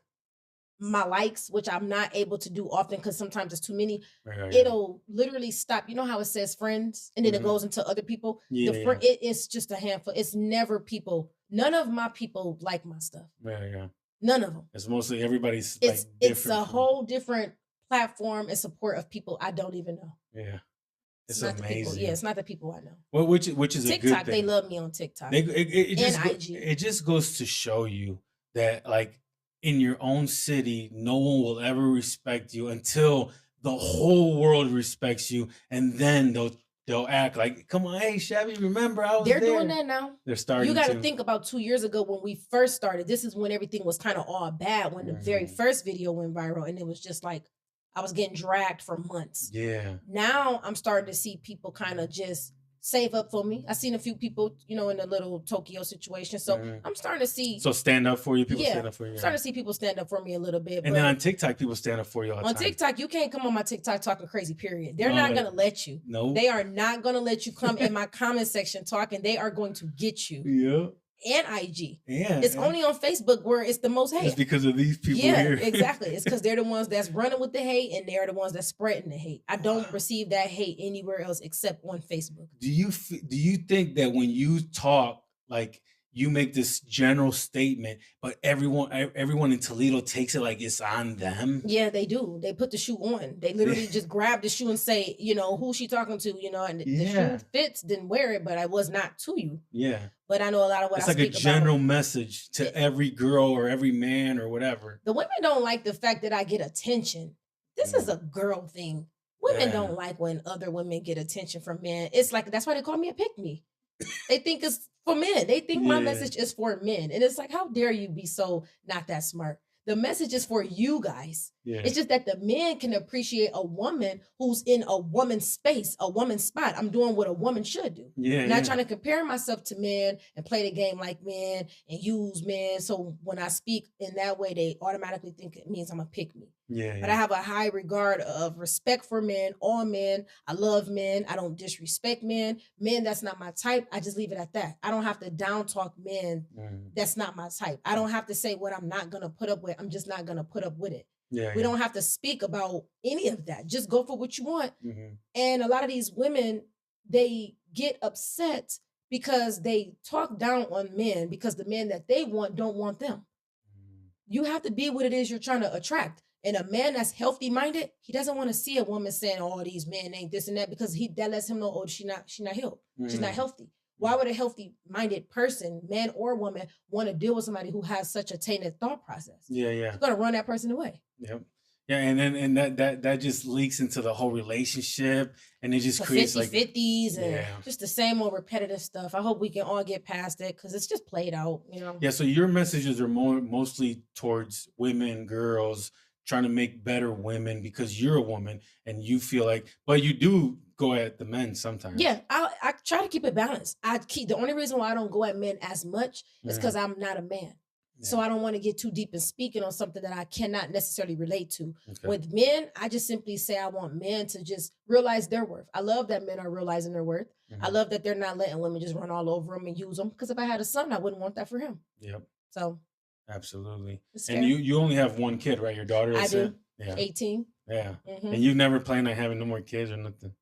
my likes, which I'm not able to do often because sometimes it's too many, Right. it'll literally stop. You know how it says friends and then Mhm. it goes into other people? Yeah, It is just a handful. It's never people. None of my people like my stuff. Yeah. None of them. It's mostly everybody's It's like it's different a from- whole different platform and support of people I don't even know. Yeah. It's not the people. amazing. Yeah, it's not the people I know. Well, which is a good TikTok, thing. they love me on TikTok. It just and IG. It just goes to show you that like in your own city, no one will ever respect you until the whole world respects you, and then they'll act like, come on, hey Chevy, remember I was They're there. doing that now. They're starting. You got to to think about 2 years ago when we first started. This is when everything was kind of all bad. When the very Mhm. first video went viral, and it was just like I was getting dragged for months. Yeah. Now I'm starting to see people kind of just save up for me. I seen a few people, you know, in the little Tokyo situation. So Mhm. I'm starting to see. So stand up for you. People Yeah, stand up for you. I'm starting to see people stand up for me a little bit. And then on TikTok, people stand up for you all the on time. TikTok, you can't come on my TikTok talking crazy. Period. They're No, not they- gonna let you. No. They are not gonna let you come in my comment section talking. They are going to get you. Yeah. And IG. Yeah. It's only on Facebook where it's the most hate. It's because of these people Yeah, here. exactly. It's because they're the ones that's running with the hate and they're the ones that's spreading the hate. I don't receive that hate anywhere else except on Facebook. Do you think that when you talk, like you make this general statement, but everyone in Toledo takes it like it's on them? Yeah, they do. They put the shoe on. They literally just grab the shoe and say, you know, who's she talking to? You know, and the Yeah. shoe fits, then wear it, but I was not to you. Yeah. But I know a lot of what It's I like a speak general about. message to every girl or every man or whatever. The women don't like the fact that I get attention. This is a girl thing. Women Yeah. don't like when other women get attention from men. It's like that's why they call me a pick-me. They think it's for men. They think my Yeah. message is for men. And it's like, how dare you be so not that smart? The message is for you guys. Yeah. It's just that the men can appreciate a woman who's in a woman's space, a woman's spot. I'm doing what a woman should do. Yeah. Not yeah. trying to compare myself to men and play the game like men and use men. So when I speak in that way, they automatically think it means I'm a pick me. Yeah. But I have a high regard of respect for men, all men. I love men. I don't disrespect men. Men, that's not my type. I just leave it at that. I don't have to down talk men. Mhm. That's not my type. I don't have to say what I'm not going to put up with. I'm just not going to put up with it. Yeah. We don't have to speak about any of that. Just go for what you want. Mhm. And a lot of these women, they get upset because they talk down on men because the men that they want don't want them. Mhm. You have to be what it is you're trying to attract. And a man that's healthy minded, he doesn't want to see a woman saying, "Oh, these men ain't this and that," because that lets him know, "Oh, she's not healed. She's not Mhm. healthy." Why would a healthy minded person, man or woman, want to deal with somebody who has such a tainted thought process? Yeah. Yeah. You're gonna run that person away. Yep. Yeah, and then that just leaks into the whole relationship, and it just The creates 50-50s and Yeah. just the same old repetitive stuff. I hope we can all get past it because it's just played out, you know. Yeah. So your messages are mostly towards women, girls, trying to make better women because you're a woman and you feel like, but you do go at the men sometimes. Yeah, I try to keep it balanced. The only reason why I don't go at men as much is Mhm. because I'm not a man. So I don't want to get too deep in speaking on something that I cannot necessarily relate to. Okay. With men, I just simply say I want men to just realize their worth. I love that men are realizing their worth. I love that they're not letting women just run all over them and use them. Because if I had a son, I wouldn't want that for him. Yep. So Absolutely. it's And fair. you only have one kid, right? Your daughter. I do. Yeah. 18. Yeah. Mhm. And you never plan on having no more kids or nothing.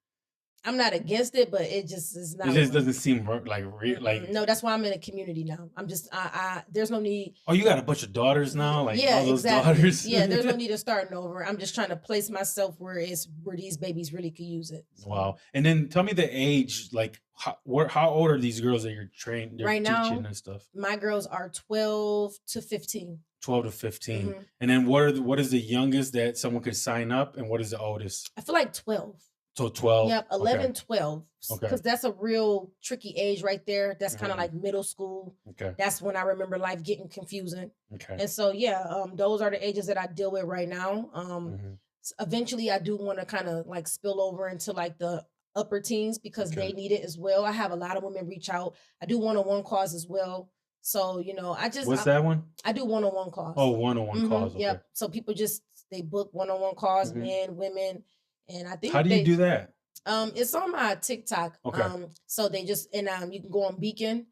I'm not against it, but it just is not. It just doesn't seem like real. Like No, that's why I'm in a community now. I'm just there's no need. oh, you got a bunch of daughters now, like Yeah, all those exactly. daughters. Yeah, there's no need of starting over. I'm just trying to place myself where these babies really could use it. So. Wow. And then tell me the age, like how old are these girls that you're Right now, teaching and stuff? My girls are 12 to 15. 12 to 15. And then what is the youngest that someone could sign up, and what is the oldest? I feel like 12. So 12. Yep, 11, Okay. 12. Because that's a real tricky age right there. That's kind of like middle school. Okay. That's when I remember life getting confusing. Okay. And so, those are the ages that I deal with right now. Eventually, I do want to kind of like spill over into like the upper teens because they need it as well. I have a lot of women reach out. I do one-on-one calls as well. So, What's that one? I do one-on-one calls. Oh, one-on-one calls. Okay. Yep. So people they book one-on-one calls, men, women. And I think how do you do that? It's on my TikTok. Okay. So they just you can go on Beacon.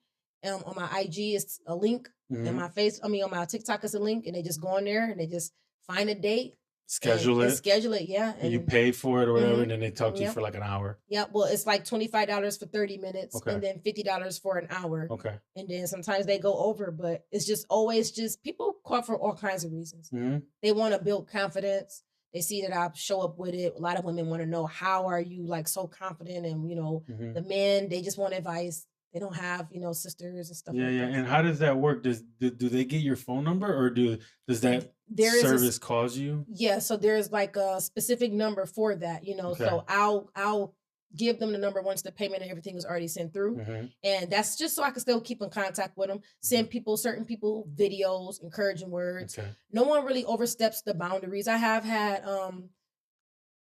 On my IG, it's a link. And on my TikTok is a link, and they just go on there and they just find a date. Schedule it. Yeah. And you pay for it or whatever, and then they talk to you for like an hour. Yeah, well, it's like $25 for 30 minutes and then $50 for an hour. Okay. And then sometimes they go over, but it's just always just people call for all kinds of reasons. They want to build confidence. They see that I show up with it. A lot of women want to know, how are you like so confident? And, the men, they just want advice. They don't have, sisters and stuff. Yeah, like yeah. that. And how does that work? Do they get your phone number, or does that service calls you? Yeah, so there's like a specific number for that, So I'll give them the number once the payment and everything is already sent through. And that's just so I can still keep in contact with them, send certain people videos, encouraging words. No one really oversteps the boundaries. I have had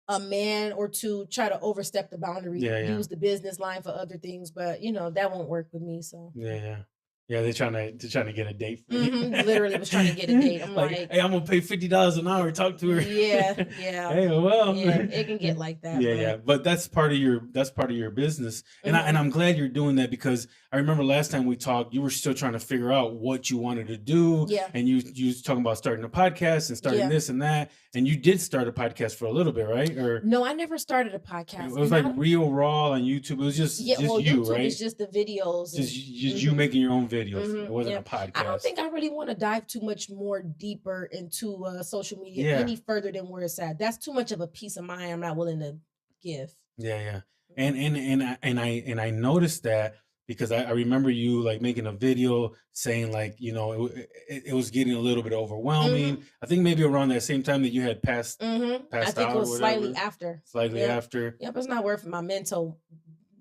a man or two try to overstep the boundary, use the business line for other things, but that won't work with me. So yeah, they're trying to get a date for you. Literally was trying to get a date. I'm like, hey, I'm gonna pay $50 an hour to talk to her. Yeah. Hey, well, yeah, it can get like that. Yeah. But that's part of your business, and I'm glad you're doing that, because I remember last time we talked, you were still trying to figure out what you wanted to do. Yeah. And you was talking about starting a podcast and starting this and that, and you did start a podcast for a little bit, right? Or no, I never started a podcast. It was like real raw on YouTube. It was just you, YouTube, right? It's just the videos. Just you making your own videos. It wasn't a podcast. I don't think I really want to dive too much more deeper into social media any further than where it's at. That's too much of a peace of mind I'm not willing to give. Yeah. And I noticed that, because I remember you like making a video saying like, it was getting a little bit overwhelming. I think maybe around that same time that you had passed I think out, it was or slightly after. After. Yep, it's not worth my mental.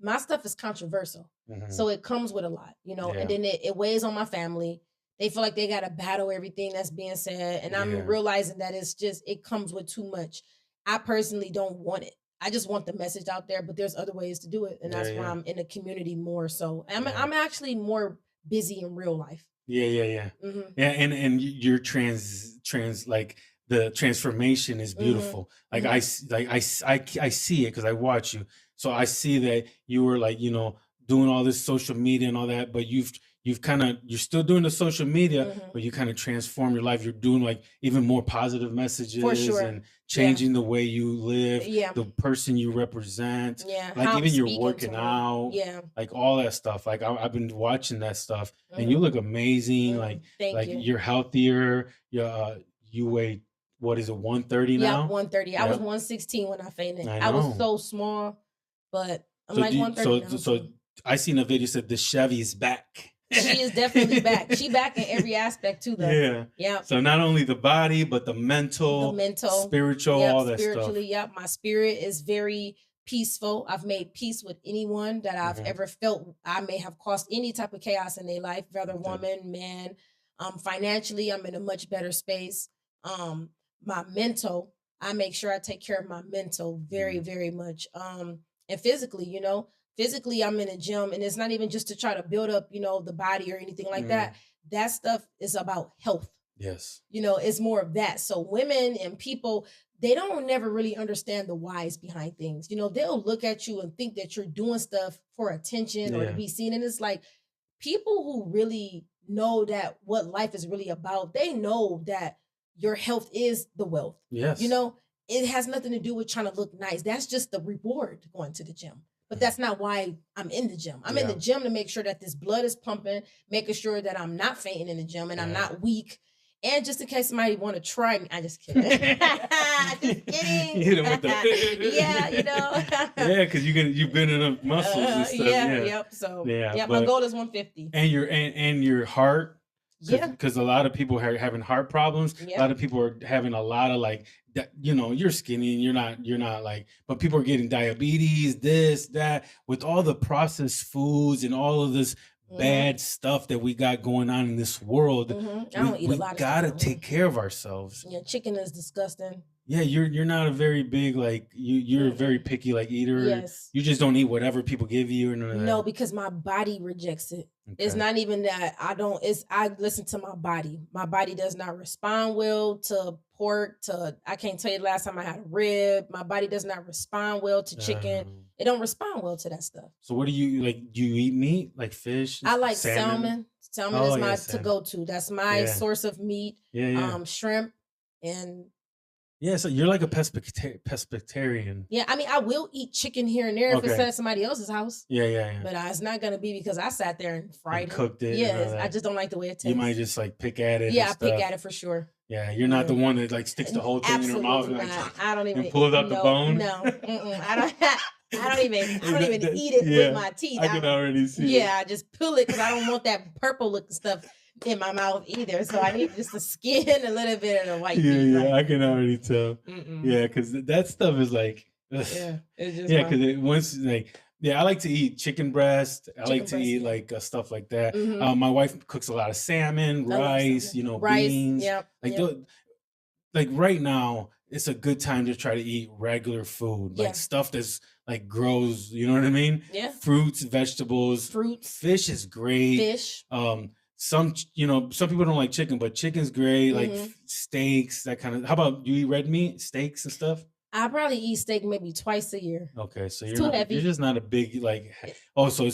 My stuff is controversial. So it comes with a lot, and then it weighs on my family. They feel like they got to battle everything that's being said. And I'm realizing that it comes with too much. I personally don't want it. I just want the message out there, but there's other ways to do it. And that's why I'm in the community more. So I'm actually more busy in real life. Yeah. Yeah. And your like the transformation is beautiful. Like I see it, 'cause I watch you. So I see that you were like, doing all this social media and all that, but you're still doing the social media, but you kind of transform your life. You're doing like even more positive messages and changing the way you live, the person you represent, like even you're working out, like all that stuff. Like I've been watching that stuff, and you look amazing. Like you're healthier. You weigh, what is it, 130 now? Yeah, 130. I was 116 when I fainted. I was so small, but I'm like 130 now. So I seen a video said the Chevy's back. She is definitely back. She back in every aspect too, though. Yeah. So not only the body, but the mental, spiritual, all that spiritually, stuff. My spirit is very peaceful. I've made peace with anyone that I've ever felt I may have caused any type of chaos in their life, whether woman, man. Financially, I'm in a much better space. My mental, I make sure I take care of my mental very, very much. And physically, physically, I'm in a gym, and it's not even just to try to build up, the body or anything like that. That stuff is about health. Yes. You know, it's more of that. So women and people, they don't never really understand the whys behind things. You know, they'll look at you and think that you're doing stuff for attention or to Yeah. be seen. And it's like people who really know that what life is really about, they know that your health is the wealth. Yes. You know, it has nothing to do with trying to look nice. That's just the reward going to the gym. But that's not why I'm in the gym. I'm in the gym to make sure that this blood is pumping, making sure that I'm not fainting in the gym and I'm not weak. And just in case somebody want to try me, I'm just kidding. Just kidding. Hit 'em with the Yeah, you know. Yeah, because you've been in the muscles and stuff. Yeah, yep. So Yeah, my goal is 150. And your heart. Yeah. Because a lot of people are having heart problems. A lot of people are having a lot of like that, you know, you're skinny and you're not like, but people are getting diabetes, this, that, with all the processed foods and all of this bad stuff that we got going on in this world. I don't eat a lot of gotta stuff. take care of ourselves. Yeah, chicken is disgusting. Yeah, you're not a very big like you're a very picky like eater. Yes. You just don't eat whatever people give you or none of that. No, because my body rejects it. It's not even that I listen to my body. My body does not respond well to pork, I can't tell you the last time I had a rib. My body does not respond well to chicken. It don't respond well to that stuff. So what do you like? Do you eat meat like fish? I like salmon. Salmon is my salmon. to-go-to. That's my source of meat. Shrimp and yeah, so you're like a pescatarian. yeah, I mean, I will eat chicken here and there if it's at somebody else's house. Yeah. But it's not gonna be because I sat there and fried it, cooked it. Yeah, I just don't like the way it tastes. You might just like pick at it. Yeah, I pick at it for sure. Yeah, you're not the one that like sticks the whole thing in your mouth and like, I don't even and pulls out the bone. No, I don't even eat it with my teeth. I can already see. Yeah, I just pull it because I don't want that purple looking stuff in my mouth either. So I need just the skin, a little bit of the white meat. Yeah, I can already tell. Yeah, because that stuff is like, it's just because it once like. Yeah, I like to eat chicken breast. I like to eat like stuff like that. My wife cooks a lot of salmon, rice, you know, beans. Like right now, it's a good time to try to eat regular food, like stuff that's like grows. You know what I mean? Yeah. Fruits, vegetables, fish is great. Fish. Some people don't like chicken, but chicken's great. Like steaks, that kind of. How about you eat red meat, steaks and stuff? I probably eat steak maybe twice a year. Okay, so you're just not a big like. So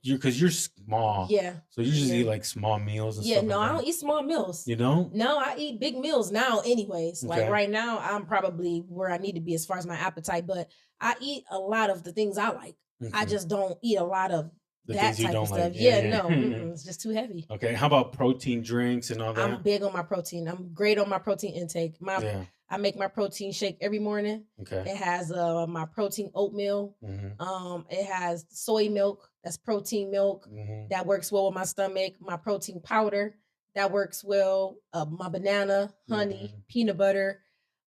you're small. Yeah. So you just eat like small meals and stuff. Yeah, no, like I don't eat small meals. You don't? No, I eat big meals now. Anyways, like right now, I'm probably where I need to be as far as my appetite. But I eat a lot of the things I like. I just don't eat a lot of that type of stuff. Like. No, it's just too heavy. Okay, how about protein drinks and all that? I'm big on my protein. I'm great on my protein intake. I make my protein shake every morning. Okay. It has my protein oatmeal. It has soy milk. That's protein milk. That works well with my stomach. My protein powder. That works well. My banana, honey, peanut butter,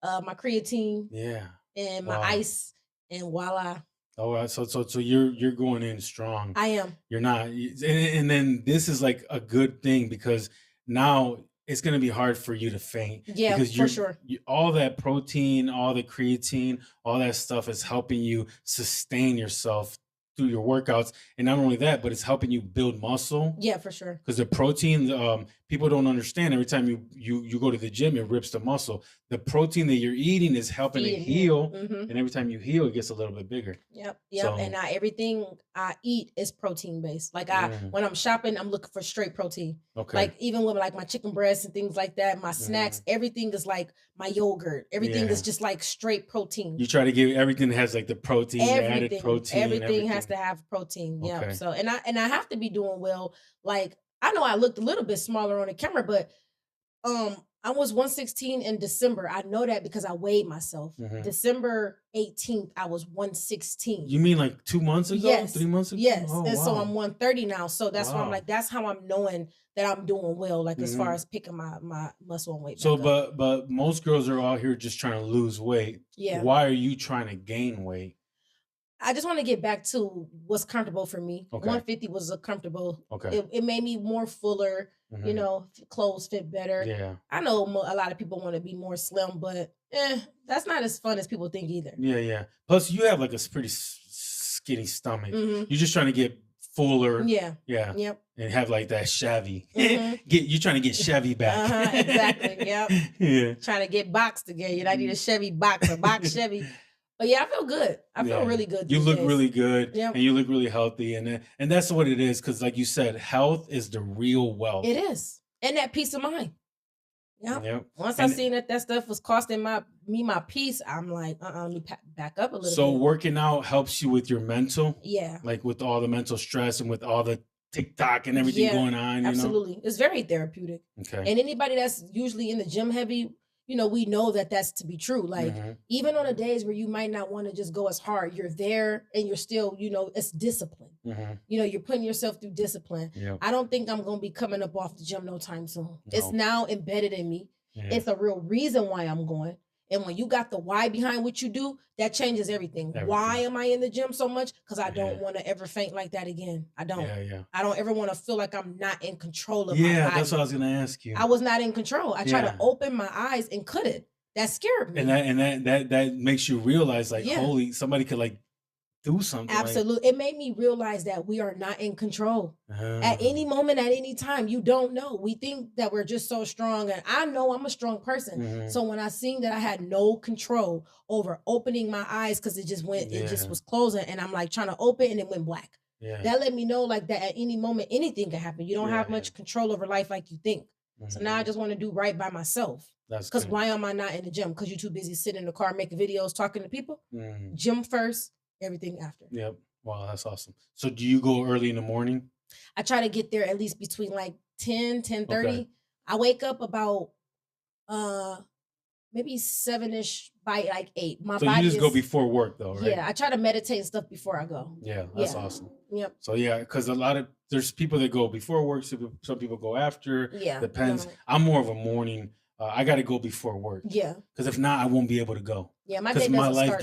my creatine. Yeah. And my ice. And voila. Oh, right. So you're going in strong. I am. You're not. And then this is like a good thing because now it's going to be hard for you to faint. Yeah, because for sure. All that protein, all the creatine, all that stuff is helping you sustain yourself through your workouts. And not only that, but it's helping you build muscle. Yeah, for sure. Because the protein, people don't understand. Every time you go to the gym, it rips the muscle. The protein that you're eating is helping it heal. And every time you heal, it gets a little bit bigger. Yep. So, and everything I eat is protein based. Like when I'm shopping, I'm looking for straight protein. Okay. Like even with like my chicken breasts and things like that, my snacks, everything is like my yogurt. Everything is just like straight protein. You try to give everything that has like the protein, added protein. Everything has to have protein. Yeah. Okay. So and I have to be doing well. Like I know I looked a little bit smaller on the camera, but I was 116 in December. I know that because I weighed myself. December 18th, I was 116. You mean like 2 months ago? Yes. 3 months ago? Yes. And so I'm 130 now. So that's why I'm like, that's how I'm knowing that I'm doing well, like as far as picking my muscle and weight. So, but most girls are out here just trying to lose weight. Yeah. Why are you trying to gain weight? I just want to get back to what's comfortable for me. Okay. 150 was a comfortable. Okay. It made me more fuller. You know, clothes fit better. Yeah. I know a lot of people want to be more slim, but that's not as fun as people think either. Yeah. Plus, you have like a pretty skinny stomach. You're just trying to get fuller. Yeah. Yeah. Yep. And have like that Chevy. You're trying to get Chevy back. Exactly. Yep. Yeah. Trying to get boxed again. I need a Chevy box, a box Chevy. But yeah, I feel good. I feel really good. You look days. really good, Yep. and you look really healthy, and that's what it is. Because, like you said, health is the real wealth. It is, and that peace of mind. Yep. Once I seen that stuff was costing me my peace, I'm like, let me back up a little bit. So working out helps you with your mental. Yeah. Like with all the mental stress and with all the TikTok and everything going on. You absolutely. know? It's very therapeutic. Okay. And anybody that's usually in the gym heavy, we know that that's to be true. Like even on the days where you might not want to just go as hard, you're there and you're still, it's discipline. You're putting yourself through discipline. Yep. I don't think I'm going to be coming up off the gym no time soon. No. It's now embedded in me. Yeah. It's a real reason why I'm going. And when you got the why behind what you do, that changes everything. Why am I in the gym so much? Because I don't want to ever faint like that again. I don't. I don't ever want to feel like I'm not in control of my body. That's what I was going to ask you. I was not in control. I tried to open my eyes and couldn't. That scared me. And that makes you realize like, holy, somebody could like do something. Absolutely. It made me realize that we are not in control. At any moment, at any time, you don't know. We think that we're just so strong. And I know I'm a strong person. So when I seen that I had no control over opening my eyes, because it just was closing, and I'm like trying to open and it went black. That let me know like that at any moment, anything can happen. You don't have much control over life like you think. So now I just want to do right by myself. Because why am I not in the gym? Because you're too busy sitting in the car, making videos, talking to people. Gym first, everything after. Yep. Wow, that's awesome. So do you go early in the morning? I try to get there at least between like 10:30. Okay. I wake up about maybe 7-ish by like 8. My so body you just go before work though, right? Yeah, I try to meditate and stuff before I go. Yeah, that's awesome. Yep. So because there's people that go before work, some people go after. Yeah. Depends. I'm more of a morning. I got to go before work. Yeah. Because if not, I won't be able to go. Yeah, my day my life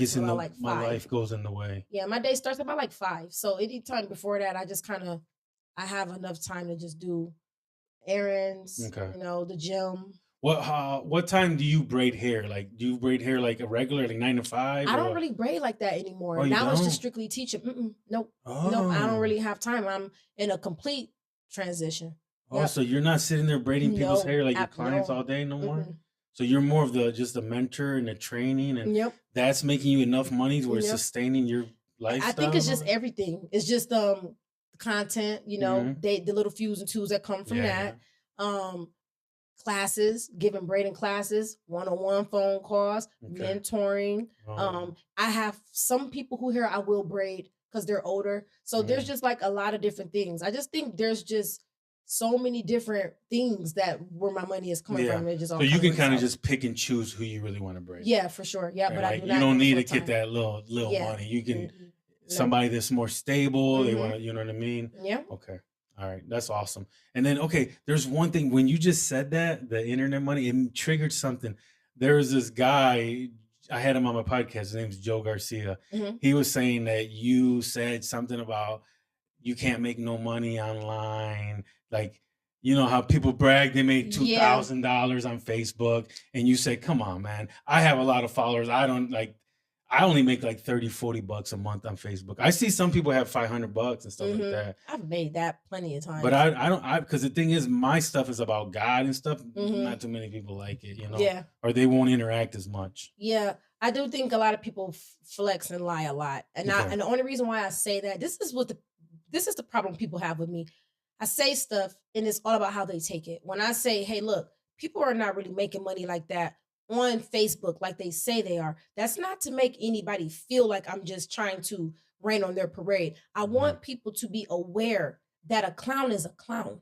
goes in the way. Yeah, my day starts about like 5. So anytime before that, I just I have enough time to just do errands. Okay. The gym. What time do you braid hair? Like, do you braid hair like a regular, like 9 to 5? I don't really braid like that anymore. Now it's just strictly teaching. Nope. Nope. I don't really have time. I'm in a complete transition. Oh, so you're not sitting there braiding people's hair like your clients all day no more? So you're more of just the mentor and the training, and that's making you enough money where it's sustaining your lifestyle? I think it's just everything. It's just the content, the little fuse and tools that come from that. Classes, giving braiding classes, one-on-one phone calls, mentoring. I have some people who here I will braid because they're older. So there's just like a lot of different things. I just think there's just so many different things that where my money is coming from. It just all so you can kind of just pick and choose who you really want to braid. Yeah, for sure. Yeah, right? But like, you don't need to get that little money. You can somebody that's more stable. They want to, you know what I mean? Yeah. Okay. All right. That's awesome. And then, there's one thing when you just said that, the internet money, it triggered something. There was this guy, I had him on my podcast. His name's Joe Garcia. He was saying that you said something about you can't make no money online. Like, how people brag they made $2,000 on Facebook, and you say, come on, man, I have a lot of followers. I only make like $30-$40 a month on Facebook. I see some people have $500 and stuff like that. I've made that plenty of times. But I don't because the thing is, my stuff is about God and stuff. Not too many people like it, Yeah. Or they won't interact as much. Yeah. I do think a lot of people flex and lie a lot. And and the only reason why I say that, this is the problem people have with me. I say stuff and it's all about how they take it. When I say, hey, look, people are not really making money like that on Facebook like they say they are. That's not to make anybody feel like I'm just trying to rain on their parade. I want people to be aware that a clown is a clown.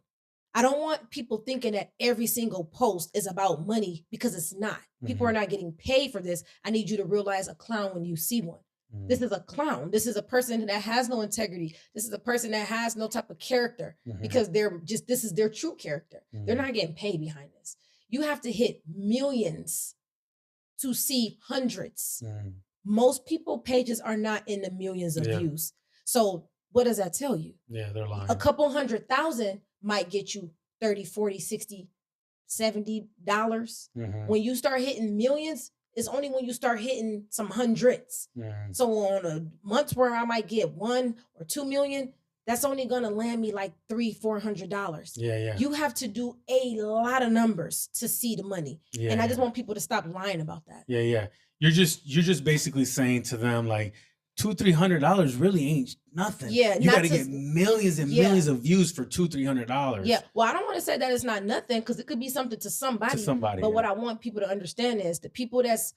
I don't want people thinking that every single post is about money, because it's not. People are not getting paid for this. I need you to realize a clown when you see one. This is a clown. This is a person that has no integrity. This is a person that has no type of character, because this is their true character. They're not getting paid behind this. You have to hit millions to see hundreds. Most people pages are not in the millions of views. So what does that tell you? Yeah, they're lying. A couple 100,000 might get you 30, 40, 60, $70. When you start hitting millions, it's only when you start hitting some hundreds. So on a month where I might get 1 or 2 million, that's only gonna land me like $300-400. Yeah. You have to do a lot of numbers to see the money. Yeah. And I just want people to stop lying about that. Yeah. You're just basically saying to them like $200-300 really ain't nothing. Yeah, you got to get millions and millions of views for $200-300. Yeah, well, I don't want to say that it's not nothing because it could be something to somebody. But what I want people to understand is the people that's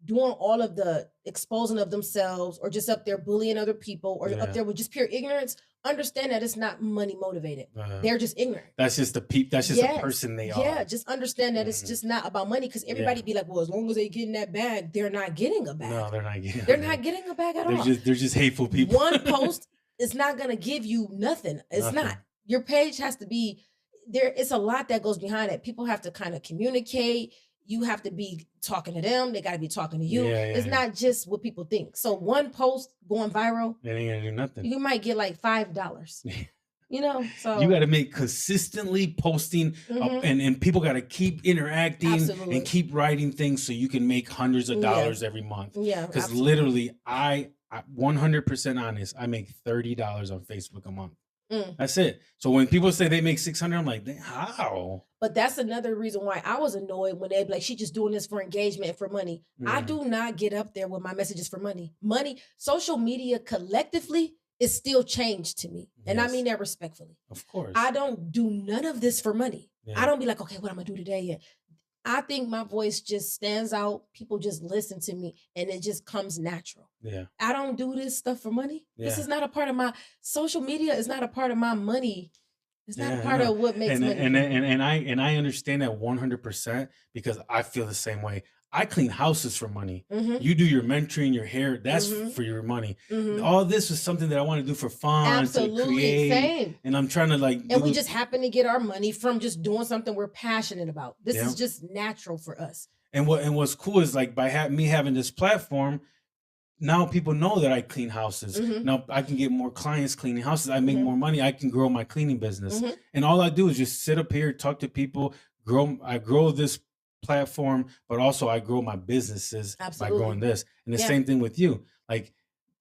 doing all of the exposing of themselves or just up there bullying other people or up there with just pure ignorance, understand that it's not money motivated. They're just ignorant. That's just that's just a person they are. Yeah, just understand that it's just not about money because everybody be like, well, as long as they get in that bag, they're not getting a bag. No, they're not getting. They're not getting a bag at all. They're just hateful people. One post is not gonna give you nothing. It's not. Your page has to be there. It's a lot that goes behind it. People have to kind of communicate. You have to be talking to them. They got to be talking to you. It's not just what people think. So one post going viral, it ain't gonna do nothing. You might get like $5. You know, so you got to make consistently posting and people got to keep interacting and keep writing things so you can make hundreds of dollars every month. Yeah, because literally, I 100% honest, I make $30 on Facebook a month. That's it. So when people say they make 600, I'm like, how? But that's another reason why I was annoyed when they be like, she just doing this for engagement and for money. I do not get up there with my messages for money. Social media collectively is still change to me. And I mean that respectfully. Of course. I don't do none of this for money. I don't be like, okay, what I'm gonna do today? Yeah. I think my voice just stands out. People just listen to me and it just comes natural. Yeah. I don't do this stuff for money. This is not a part of my social media. Is not a part of my money. It's not a part of what makes money. And I understand that 100% because I feel the same way. I clean houses for money. You do your mentoring, your hair, that's for your money. All this was something that I want to do for fun. Absolutely. To create, same. And I'm trying to and we just happen to get our money from just doing something we're passionate about. This is just natural for us. And what's cool is like by me having this platform, now people know that I clean houses. Now I can get more clients cleaning houses. I make more money. I can grow my cleaning business. And all I do is just sit up here, talk to people, I grow this platform, but also I grow my businesses by growing this. And the same thing with you. Like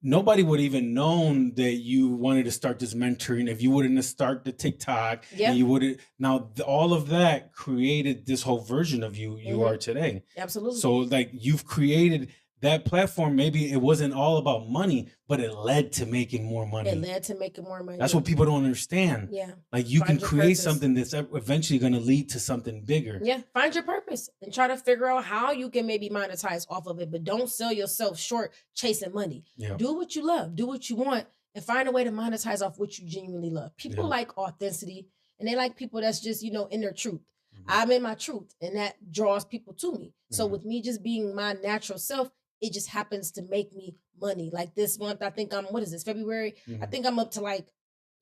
nobody would even known that you wanted to start this mentoring if you wouldn't have started the TikTok. And you wouldn't. Now all of that created this whole version of you are today. Absolutely. So like you've created that platform. Maybe it wasn't all about money, but it led to making more money. It led to making more money. That's what people don't understand. Yeah. Like you can create something that's eventually going to lead to something bigger. Yeah. Find your purpose and try to figure out how you can maybe monetize off of it, but don't sell yourself short chasing money. Yeah. Do what you love, do what you want, and find a way to monetize off what you genuinely love. People like authenticity and they like people that's just, in their truth. I'm in my truth and that draws people to me. So with me just being my natural self, it just happens to make me money. Like this month, I think what is this, February? I think I'm up to like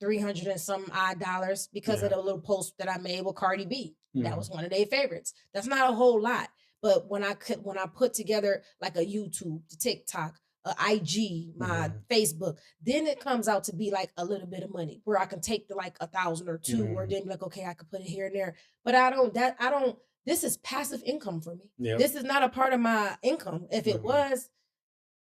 $300 and some odd dollars because of the little post that I made with Cardi B. That was one of their favorites. That's not a whole lot. But when I put together like a YouTube, the TikTok, a IG, my Facebook, then it comes out to be like a little bit of money where I can take the like 1,000 or 2 or then be like, okay, I could put it here and there. But this is passive income for me. Yep. This is not a part of my income. If it was,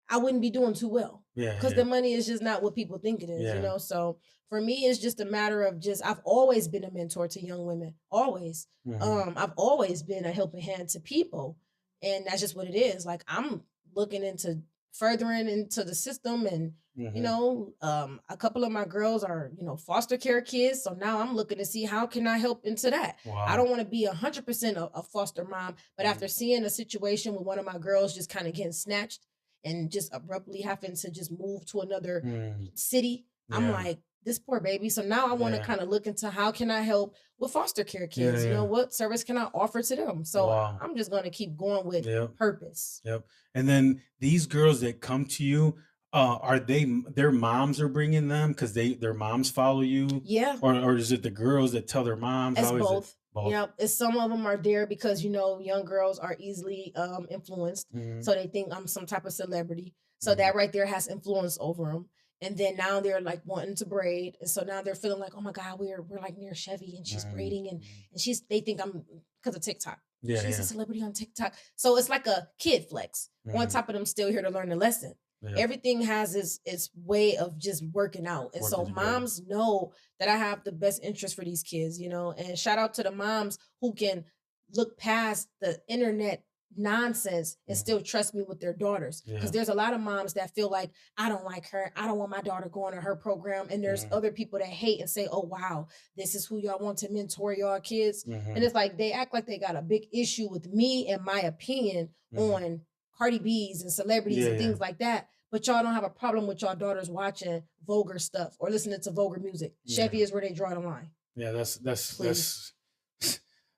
I wouldn't be doing too well. Because the money is just not what people think it is, So for me, it's just a matter of I've always been a mentor to young women. Always. I've always been a helping hand to people. And that's just what it is. Like I'm looking into furthering into the system and a couple of my girls are foster care kids, so now I'm looking to see how can I help into that. I don't want to be 100% a foster mom, but after seeing a situation with one of my girls just kind of getting snatched and just abruptly having to just move to another city, I'm like, this poor baby. So now I want to kind of look into how can I help with foster care kids? What service can I offer to them? So I'm just going to keep going with purpose. And then these girls that come to you, are their moms are bringing them because their moms follow you? Yeah. Or is it the girls that tell their moms? It's both. It's some of them are there because, young girls are easily influenced. So they think I'm some type of celebrity. So that right there has influence over them. And then now they're like wanting to braid. And so now they're feeling like, oh my God, we're like near Chevy and she's braiding and they think I'm because of TikTok. She's a celebrity on TikTok. So it's like a kid flex. On top of them still here to learn the lesson. Yeah. Everything has its way of just working out. And so Working together. moms know that I have the best interest for these kids, and shout out to the moms who can look past the internet nonsense and Mhm. still trust me with their daughters. Yeah. Because there's a lot of moms that feel like I don't like her. I don't want my daughter going to her program. And there's Mhm. other people that hate and say, oh wow, this is who y'all want to mentor y'all kids. Mhm. And it's like they act like they got a big issue with me and my opinion Mhm. on Cardi B's and celebrities Yeah, and yeah. things like that. But y'all don't have a problem with y'all daughters watching vulgar stuff or listening to vulgar music. Yeah. Chevy is where they draw the line. Yeah, that's Please.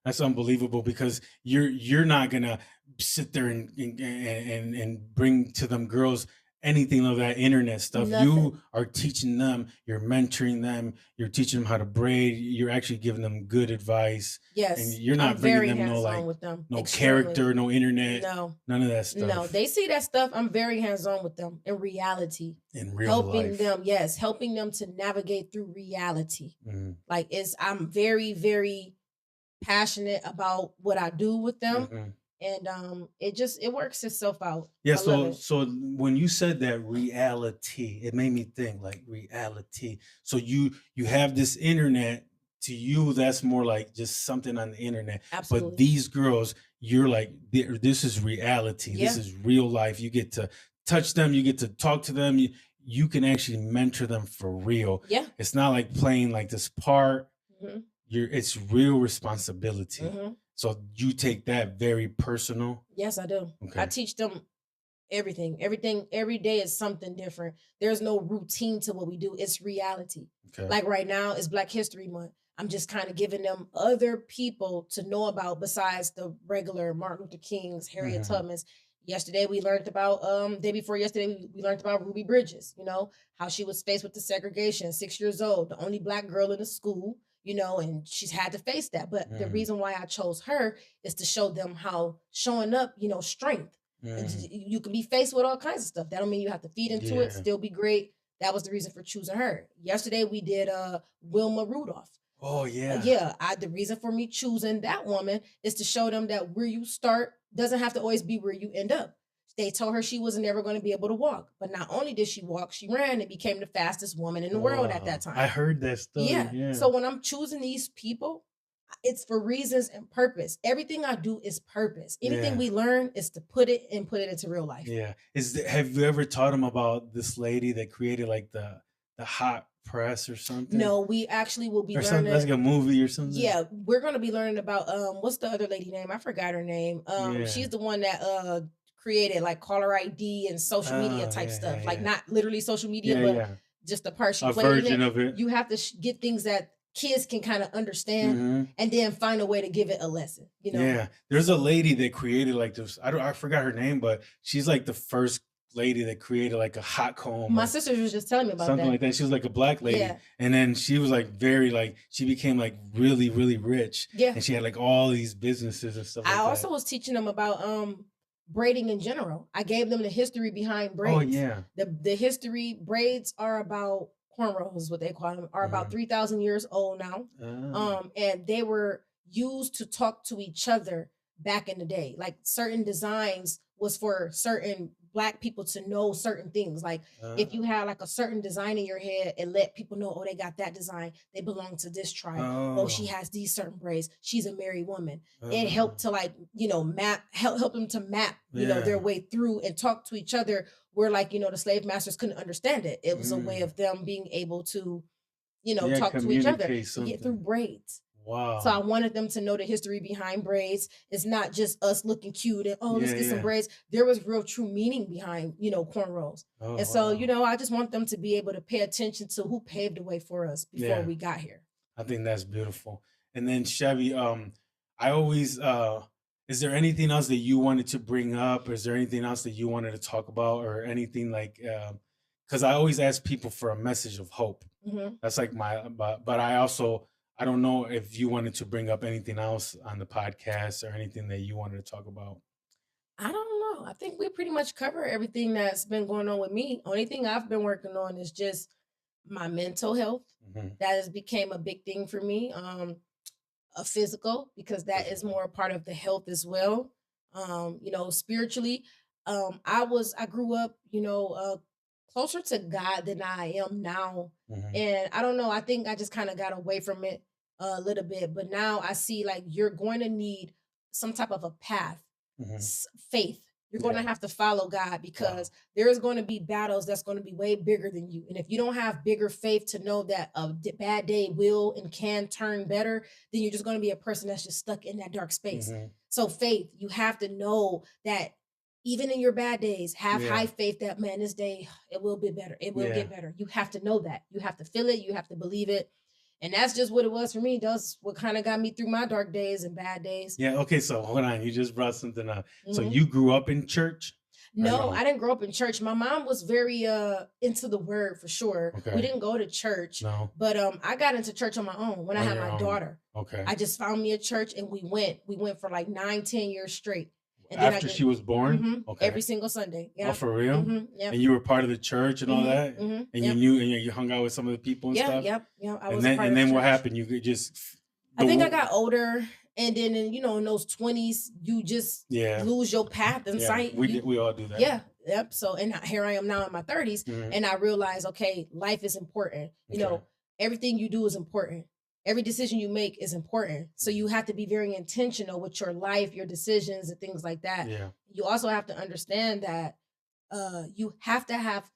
that's unbelievable, because you're not gonna sit there and bring to them girls anything of that internet stuff. Nothing. You are teaching them, you're mentoring them, you're teaching them how to braid, you're actually giving them good advice, and Yes, you're not I'm bringing very them no hands-on like with them. no Extremely. character, no internet, No, none of that no, stuff they see that stuff. I'm very hands-on with them in reality, in real helping life. them. Yes, helping them to navigate through reality. Mhm. Like I'm very, very passionate about what I do with them, Mhm. and it works itself out. Yeah, I love so it. when you said that reality, it made me think like reality. So you have this internet, to you that's more like just something on the internet. But Absolutely. these girls, you're like, this is reality. This Yeah. is real life. You get to touch them, you get to talk to them, you can actually mentor them for real. Yeah. It's not like playing like this part. Mhm. It's real responsibility. Mhm. So you take that very personal. Yes, I do. I Okay. teach them everything. Everything every day is something different. There's no routine to what we do. It's reality. Okay. Like right now, it's Black History Month. I'm just kind of giving them other people to know about besides the regular Martin Luther King's, Harriet Mhm. Tubman's. Yesterday we learned about day before yesterday we learned about Ruby Bridges, how she was faced with the segregation, 6 years old, the only Black girl in the school, and she's had to face that. But the Mhm. reason why I chose her is to show them how showing up, strength. And Mhm. you can be faced with all kinds of stuff. That don't mean you have to feed into it, Yeah. still be great. That was the reason for choosing her. Yesterday we did Wilma Rudolph. Oh yeah. Yeah, the reason for me choosing that woman is to show them that where you start doesn't have to always be where you end up. They told her she was never going to be able to walk, but not only did she walk, she ran and became the fastest woman in the world at that Wow. time. I heard that story. Yeah. Yeah. So when I'm choosing these people, it's for reasons and purpose. Everything I do is purpose. Anything Yeah. we learn is to put it into real life. Yeah. Have you ever taught them about this lady that created like the hot press or something? No, we actually will be Or something that's like learning. a movie or something? Yeah, we're gonna be learning about what's the other lady name? I forgot her name. Yeah. She's the one that created like caller ID and social media Oh, type yeah, stuff. yeah, Like yeah. not literally social media, Yeah, but yeah. just the part she A played in version it. of it. You have to get things that kids can kind of understand Mhm. and then find a way to give it a lesson. Yeah. There's a lady that created like this. I forgot her name, but she's like the first lady that created like a hot comb My or sister was just telling me about something that. like that. She was like a Black lady. Yeah. And then she was like she became like really, really rich. Yeah. And she had like all these businesses and stuff like I that. also was teaching them about braiding in general. I gave them the history behind braids. Oh yeah. The history braids are about cornrows, is what they call them, are about 3,000 years old now. And they were used to talk to each other back in the day. Like certain designs was for certain Black people to know certain things. Like if you had like a certain design in your head, it let people know, oh, they got that design. They belong to this tribe. Oh, she has these certain braids. She's a married woman. It helped to like, help them to map, their way through and talk to each other where like, the slave masters couldn't understand it. It was a way of them being able to, talk to each other, to get through braids. Wow. So I wanted them to know the history behind braids. It's not just us looking cute and let's get some braids. There was real true meaning behind, cornrows. And so, I just want them to be able to pay attention to who paved the way for us before we got here. I think that's beautiful. And then Chevy, I always is there anything else that you wanted to bring up? Or is there anything else that you wanted to talk about or anything like because I always ask people for a message of hope. Mhm. That's like but I don't know if you wanted to bring up anything else on the podcast or anything that you wanted to talk about. I don't know. I think we pretty much cover everything that's been going on with me. Only thing I've been working on is just my mental health. Mhm. That has became a big thing for me. A physical, because that is more a part of the health as well. Spiritually, I grew up, closer to God than I am now. And I don't know, I think I just kind of got away from it a little bit, but now I see like you're going to need some type of a path, Hmm. faith. You're going to Yeah. have to follow God Wow. because there is going to be battles that's going to be way bigger than you. And if you don't have bigger faith to know that a bad day will and can turn better, then you're just going to be a person that's just stuck in that dark space. Hmm. So faith, you have to know that even in your bad days, have Yeah. high faith that, man, this day it will be better. It will Yeah. get better. You have to know that. You have to feel it. You have to believe it. And that's just what it was for me. That's what kind of got me through my dark days and bad days. Yeah. Okay. So hold on. You just brought something up. So Mhm. you grew up in church? Or No, no? I didn't grow up in church. My mom was very into the word for sure. We Okay. didn't go to church, No. but I got into church on my own when I On had your my own. daughter. Okay. I just found me a church and we went. We went for like 9, 10 years straight. And then After she was born? Okay. every single Sunday. Oh, Yeah. for real? Yeah. And you were part of the church and all that? And you Yep. knew, and you hung out with some of the people and Yeah. stuff? Yep. Yeah. I And was a then, part and of the then what church. happened? You could just, I think I the, got older, and then in those 20s, you just yeah. lose your path in Yeah. sight. We all do that. Yeah. Yep. So, and here I am now in my 30s, Mhm. and I realize, okay, life is important. Okay. Everything you do is important. Every decision you make is important. So you have to be very intentional with your life, your decisions, and things like that. Yeah. You also have to understand that you have to have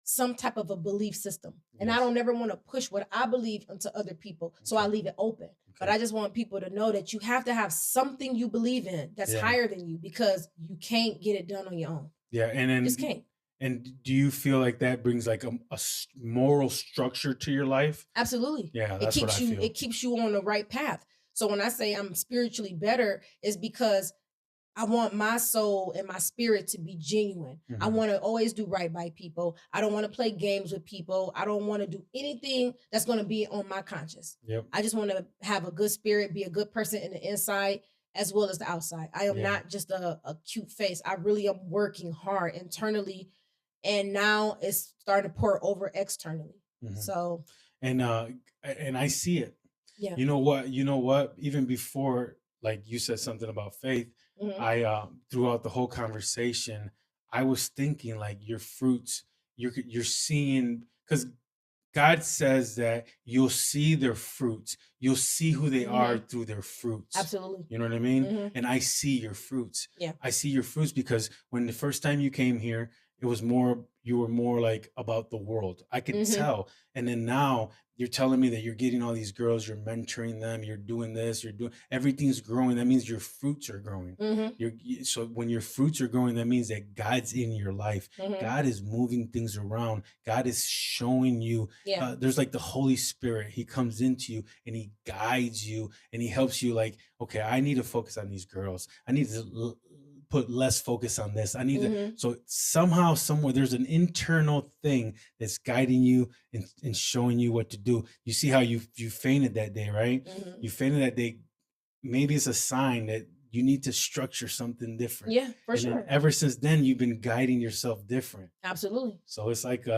some type of a belief system. And I Yes. don't never want to push what I believe onto other people. So I Okay. leave it open. But Okay. I just want people to know that you have to have something you believe in that's Yeah. higher than you, because you can't get it done on your own. Yeah. And Just then, can't. and do you feel like that brings like moral structure to your life? Absolutely. Yeah, It that's what I keeps you feel. it keeps you on the right path. So when I say I'm spiritually better, is because I want my soul and my spirit to be genuine. I Mhm. want to always do right by people. I don't want to play games with people. I don't want to do anything that's going to be on my conscience. Yep. I just want to have a good spirit, be a good person in the inside as well as the outside. I am Yeah. not just a cute face. I really am working hard internally, and now it's starting to pour over externally. Mhm. So, And I see it. yeah. You know what? You know what? Even before, like you said something about faith, Mhm. I throughout the whole conversation, I was thinking like your fruits, you're seeing, because God says that you'll see their fruits. You'll see who they are through their fruits. Absolutely. You know what I mean? Mhm. And I see your fruits. Yeah. I see your fruits because when the first time you came here, it was more, you were more like about the world. I could Mhm. tell. And then now you're telling me that you're getting all these girls, you're mentoring them, you're doing this, you're doing, everything's growing. That means your fruits are growing. Mhm. So when your fruits are growing, that means that God's in your life. Mhm. God is moving things around. God is showing you. Yeah. There's like the Holy Spirit. He comes into you and he guides you and he helps you. Like, okay, I need to focus on these girls. I need to put less focus on this. I need to. Mhm. So somehow, somewhere, there's an internal thing that's guiding you and showing you what to do. You see how you fainted that day, right? Mhm. You fainted that day. Maybe it's a sign that you need to structure something different. Yeah, for And then sure. ever since then, you've been guiding yourself different. Absolutely. So it's like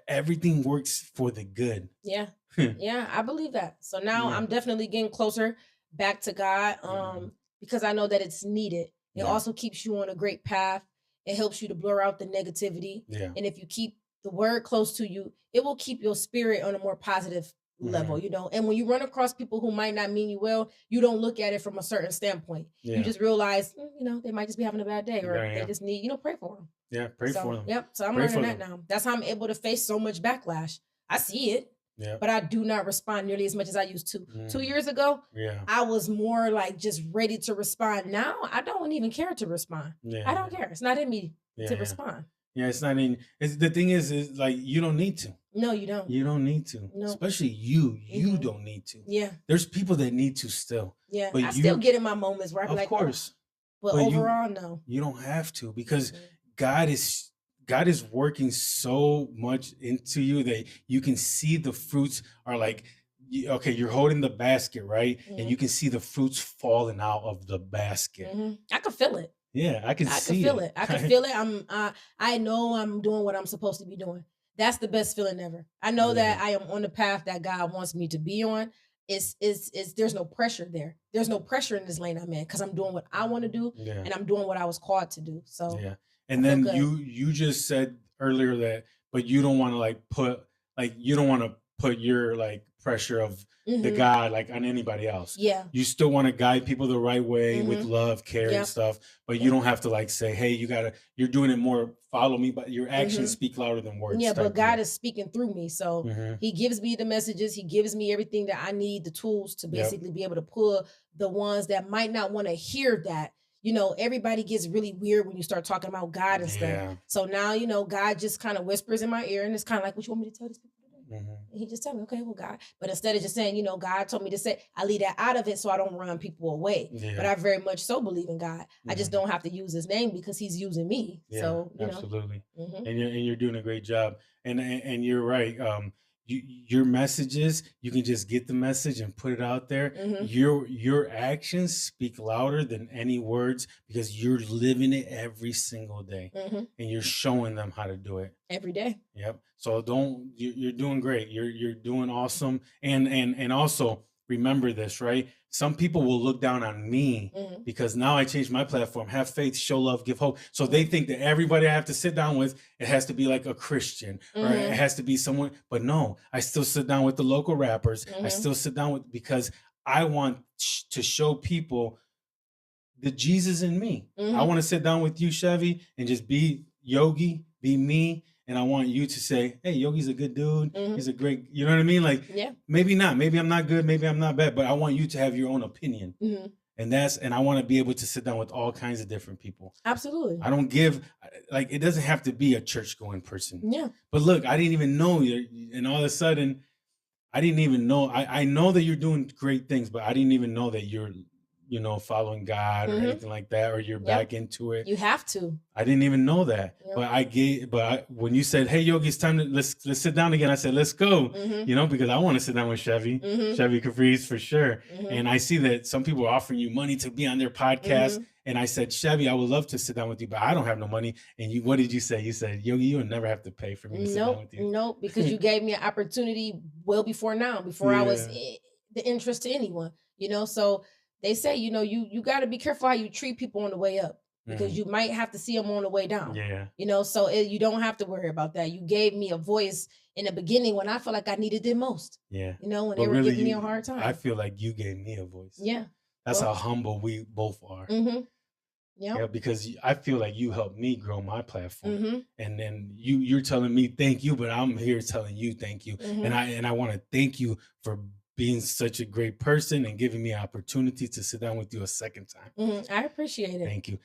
everything works for the good. Yeah. Yeah, I believe that. So now Yeah. I'm definitely getting closer back to God, Mhm. because I know that it's needed. It Yeah. also keeps you on a great path. It helps you to blur out the negativity. Yeah. And if you keep the word close to you, it will keep your spirit on a more positive level, And when you run across people who might not mean you well, you don't look at it from a certain standpoint. Yeah. You just realize, they might just be having a bad day, or Yeah, they yeah. just need, pray for them. Yeah, pray So, for them. yep. So I'm Pray learning for that them. now. That's how I'm able to face so much backlash. I see it, Yeah. but I do not respond nearly as much as I used to. 2 Mm. years ago, Yeah. I was more like just ready to respond. Now I don't even care to respond. Yeah. I don't care. It's not in me Yeah, to yeah. respond. Yeah, it's not in. It's the thing is like you don't need to. No, you don't. You don't need to. No. Especially you. You Mhm. don't need to. Yeah. There's people that need to still. Yeah. But I still get in my moments where I be Of like, "Oh," course. but But overall, no. you don't have to, because Mhm. God is working so much into you that you can see the fruits are like, okay, you're holding the basket, right? And Mhm. you can see the fruits falling out of the basket. I could feel it. Yeah, I can I could see feel it. it. I could feel it. I know I'm doing what I'm supposed to be doing. That's the best feeling ever. I know that Yeah. I am on the path that God wants me to be on. It's there's no pressure there. There's no pressure in this lane I'm in, because I'm doing what I want to do, Yeah. and I'm doing what I was called to do. So Yeah. And then you just said earlier that, but you don't want to put your like pressure of the God like on anybody else. Yeah. You still want to guide people the right way with love, care, and stuff, but you don't have to like say, hey, you're doing it more, follow me, but your actions speak louder than words. Yeah, but God is speaking through me. So he gives me the messages, he gives me everything that I need, the tools to basically be able to pull the ones that might not want to hear that. You know, everybody gets really weird when you start talking about God and stuff. So now, you know, God just kind of whispers in my ear, and it's kind of like, what you want me to tell these people today? And he just tell me, okay, well, God. But instead of just saying, you know, God told me to say, I leave that out of it so I don't run people away. But I very much so believe in God. I just don't have to use his name because he's using me. So, you absolutely. And you're doing a great job. And you're right. Your messages, you can just get the message and put it out there. Your actions speak louder than any words because you're living it every single day, and you're showing them how to do it every day. Yep. So you're doing great. You're doing awesome. And also remember this, right? Some people will look down on me because now I changed my platform. Have faith, show love, give hope. So they think that everybody I have to sit down with, it has to be like a Christian or it has to be someone. But no, I still sit down with the local rappers. I still sit down with, because I want to show people the Jesus in me. I want to sit down with you, Chevy, and just be Yogi, be me. And I want you to say, hey, Yogi's a good dude. He's a great, you know what I mean? Like, maybe not, maybe I'm not good, maybe I'm not bad, but I want you to have your own opinion. And I want to be able to sit down with all kinds of different people. Absolutely. I don't give, like, it doesn't have to be a church going person. Yeah. But look, I didn't even know you. And all of a sudden, I didn't even know, I know that you're doing great things, but I didn't even know that you're, you know, following God or anything like that, or you're back into it. You have to. I didn't even know that. But when you said, hey, Yogi, it's time to let's sit down again, I said, let's go, you know, because I want to sit down with Chevy, Chevy Caprice for sure. And I see that some people are offering you money to be on their podcast. And I said, Chevy, I would love to sit down with you, but I don't have no money. And what did you say? You said, Yogi, you'll never have to pay for me to sit down with you. Nope, because you gave me an opportunity well before now, before I was the interest to anyone, you know. So they say, you know, you got to be careful how you treat people on the way up, because you might have to see them on the way down. You know, so you don't have to worry about that. You gave me a voice in the beginning when I felt like I needed it most. You know, when they were giving me a hard time. I feel like you gave me a voice. Yeah. That's how humble we both are. Yeah, because I feel like you helped me grow my platform, and then you're telling me thank you, but I'm here telling you thank you, and I want to thank you for being such a great person and giving me an opportunity to sit down with you a second time. I appreciate it. Thank you.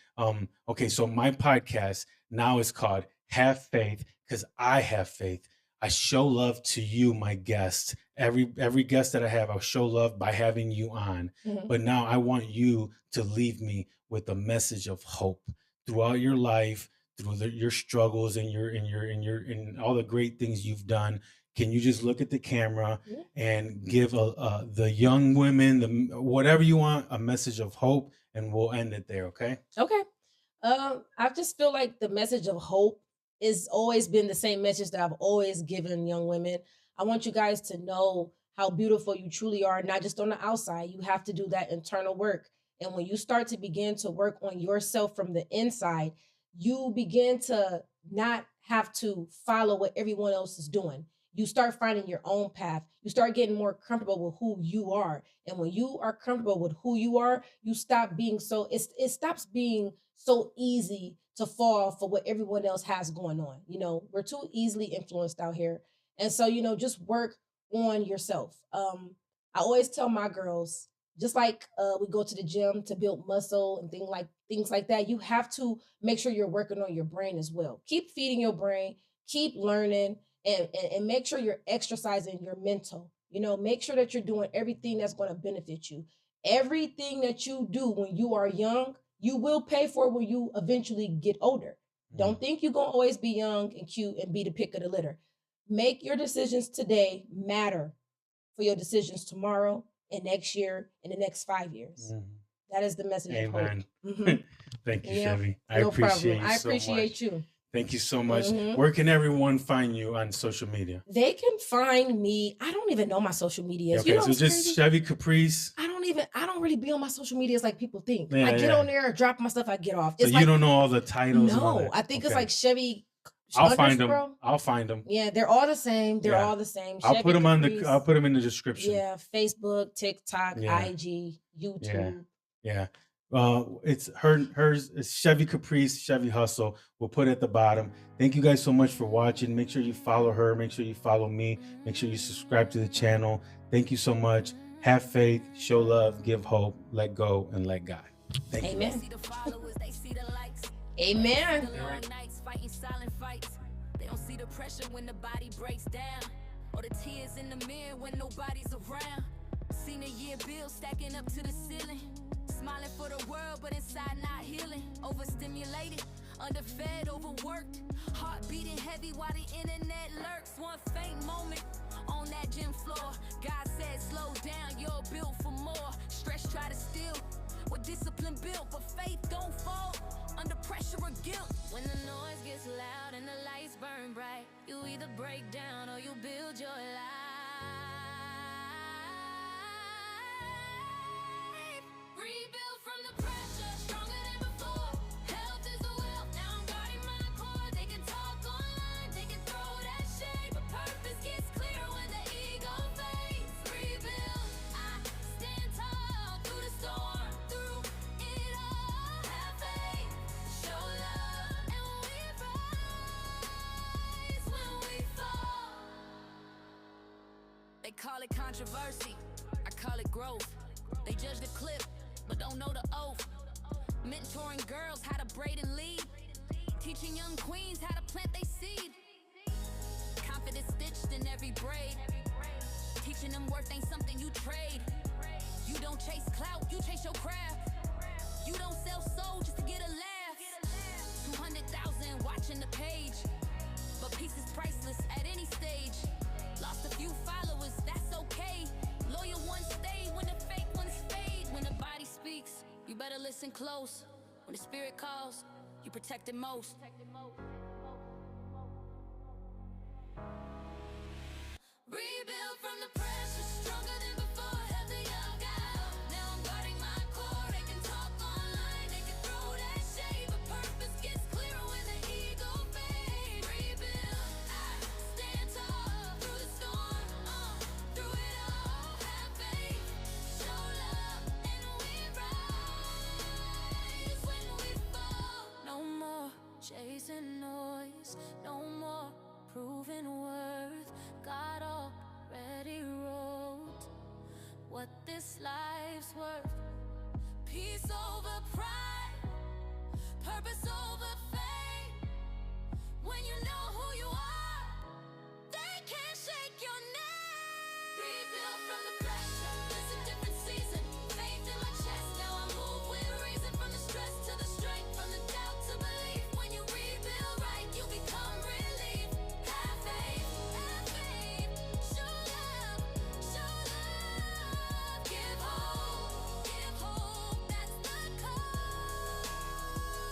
Okay, so my podcast now is called Have Faith, because I have faith. I show love to you, my guest. Every guest that I have, I'll show love by having you on. But now I want you to leave me with a message of hope throughout your life, through your struggles and and all the great things you've done. Can you just look at the camera and give the young women, whatever you want, a message of hope, and we'll end it there, okay? Okay. I just feel like the message of hope has always been the same message that I've always given young women. I want you guys to know how beautiful you truly are, not just on the outside. You have to do that internal work. And when you start to begin to work on yourself from the inside, you begin to not have to follow what everyone else is doing. You start finding your own path. You start getting more comfortable with who you are. And when you are comfortable with who you are, you stop being it stops being so easy to fall for what everyone else has going on. You know, we're too easily influenced out here. And so, you know, just work on yourself. I always tell my girls, just like we go to the gym to build muscle and things like that, you have to make sure you're working on your brain as well. Keep feeding your brain, keep learning, and make sure you're exercising your mental. You know, make sure that you're doing everything that's going to benefit you. Everything that you do when you are young, you will pay for when you eventually get older. Don't think you're going to always be young and cute and be the pick of the litter. Make your decisions today matter for your decisions tomorrow and next year and the next 5 years. That is the message. Amen. Of hope. Thank you, Chevy. I appreciate you. I appreciate you. Thank you so much. Where can everyone find you on social media? They can find me. I don't even know my social medias. Okay, You know so what's just crazy? Chevy Caprice. I don't really be on my social medias like people think. Yeah, I get on there, drop my stuff, I get off. So It's you like, don't know all the titles? and all no, that? I think it's Okay. like Chevy. I'll find them. underscore. I'll find them. Yeah, they're all the same. They're Yeah. all the same. I'll Chevy put them Caprice. I'll put them in the description. Yeah, Facebook, TikTok, Yeah. IG, YouTube. Yeah. It's hers is Chevy Caprice, Chevy Hustle. We'll put it at the bottom. Thank you guys so much for watching. Make sure you follow her. Make sure you follow me. Make sure you subscribe to the channel. Thank you so much. Have faith, show love, give hope, let go, and let God. Thank you. Amen. Amen. They don't see the pressure when the body breaks down, or the tears in the mirror when nobody's around. Seen a year bill stacking up to the ceiling, smiling for the world but inside not healing. Overstimulated, underfed, overworked, heart beating heavy while the internet lurks. One faint moment on that gym floor, God said slow down, you're built for more. Stress try to steal what discipline built, but faith don't fall under pressure or guilt. When the noise gets loud and the lights burn bright, you either break down or you build your life. Rebuild from the pressure, stronger than before. Health is a wealth, now I'm guarding my core. They can talk online, they can throw that shade, but purpose gets clear when the ego fades. Rebuild, I stand tall through the storm, through it all. Have faith, show love, and we rise when we fall. They call it controversy, I call it growth. They judge the clip, but don't know the oath. Mentoring girls how to braid and lead, teaching young queens how to plant they seed. Confidence stitched in every braid, teaching them worth ain't something you trade. You don't chase clout, you chase your craft. You don't sell soul just to get a laugh. 200,000 watching the page, but peace is priceless at any stage. Lost a few followers, that's okay. Loyal ones stay when the fake ones fade. When the body speaks, you better listen close. When the spirit calls, you protect it most. Rebuild from the pressure, stronger than before. Have the young out. Now I'm guarding my core. They can talk online, they can throw that shade, but purpose gets clearer when the ego fades. Rebuild, I stand tall through the storm, through it all. Have faith, show love, and we rise when we fall. No more chasing noise, no more proving worth. God already wrote what this life's worth. Peace over pride, purpose over faith.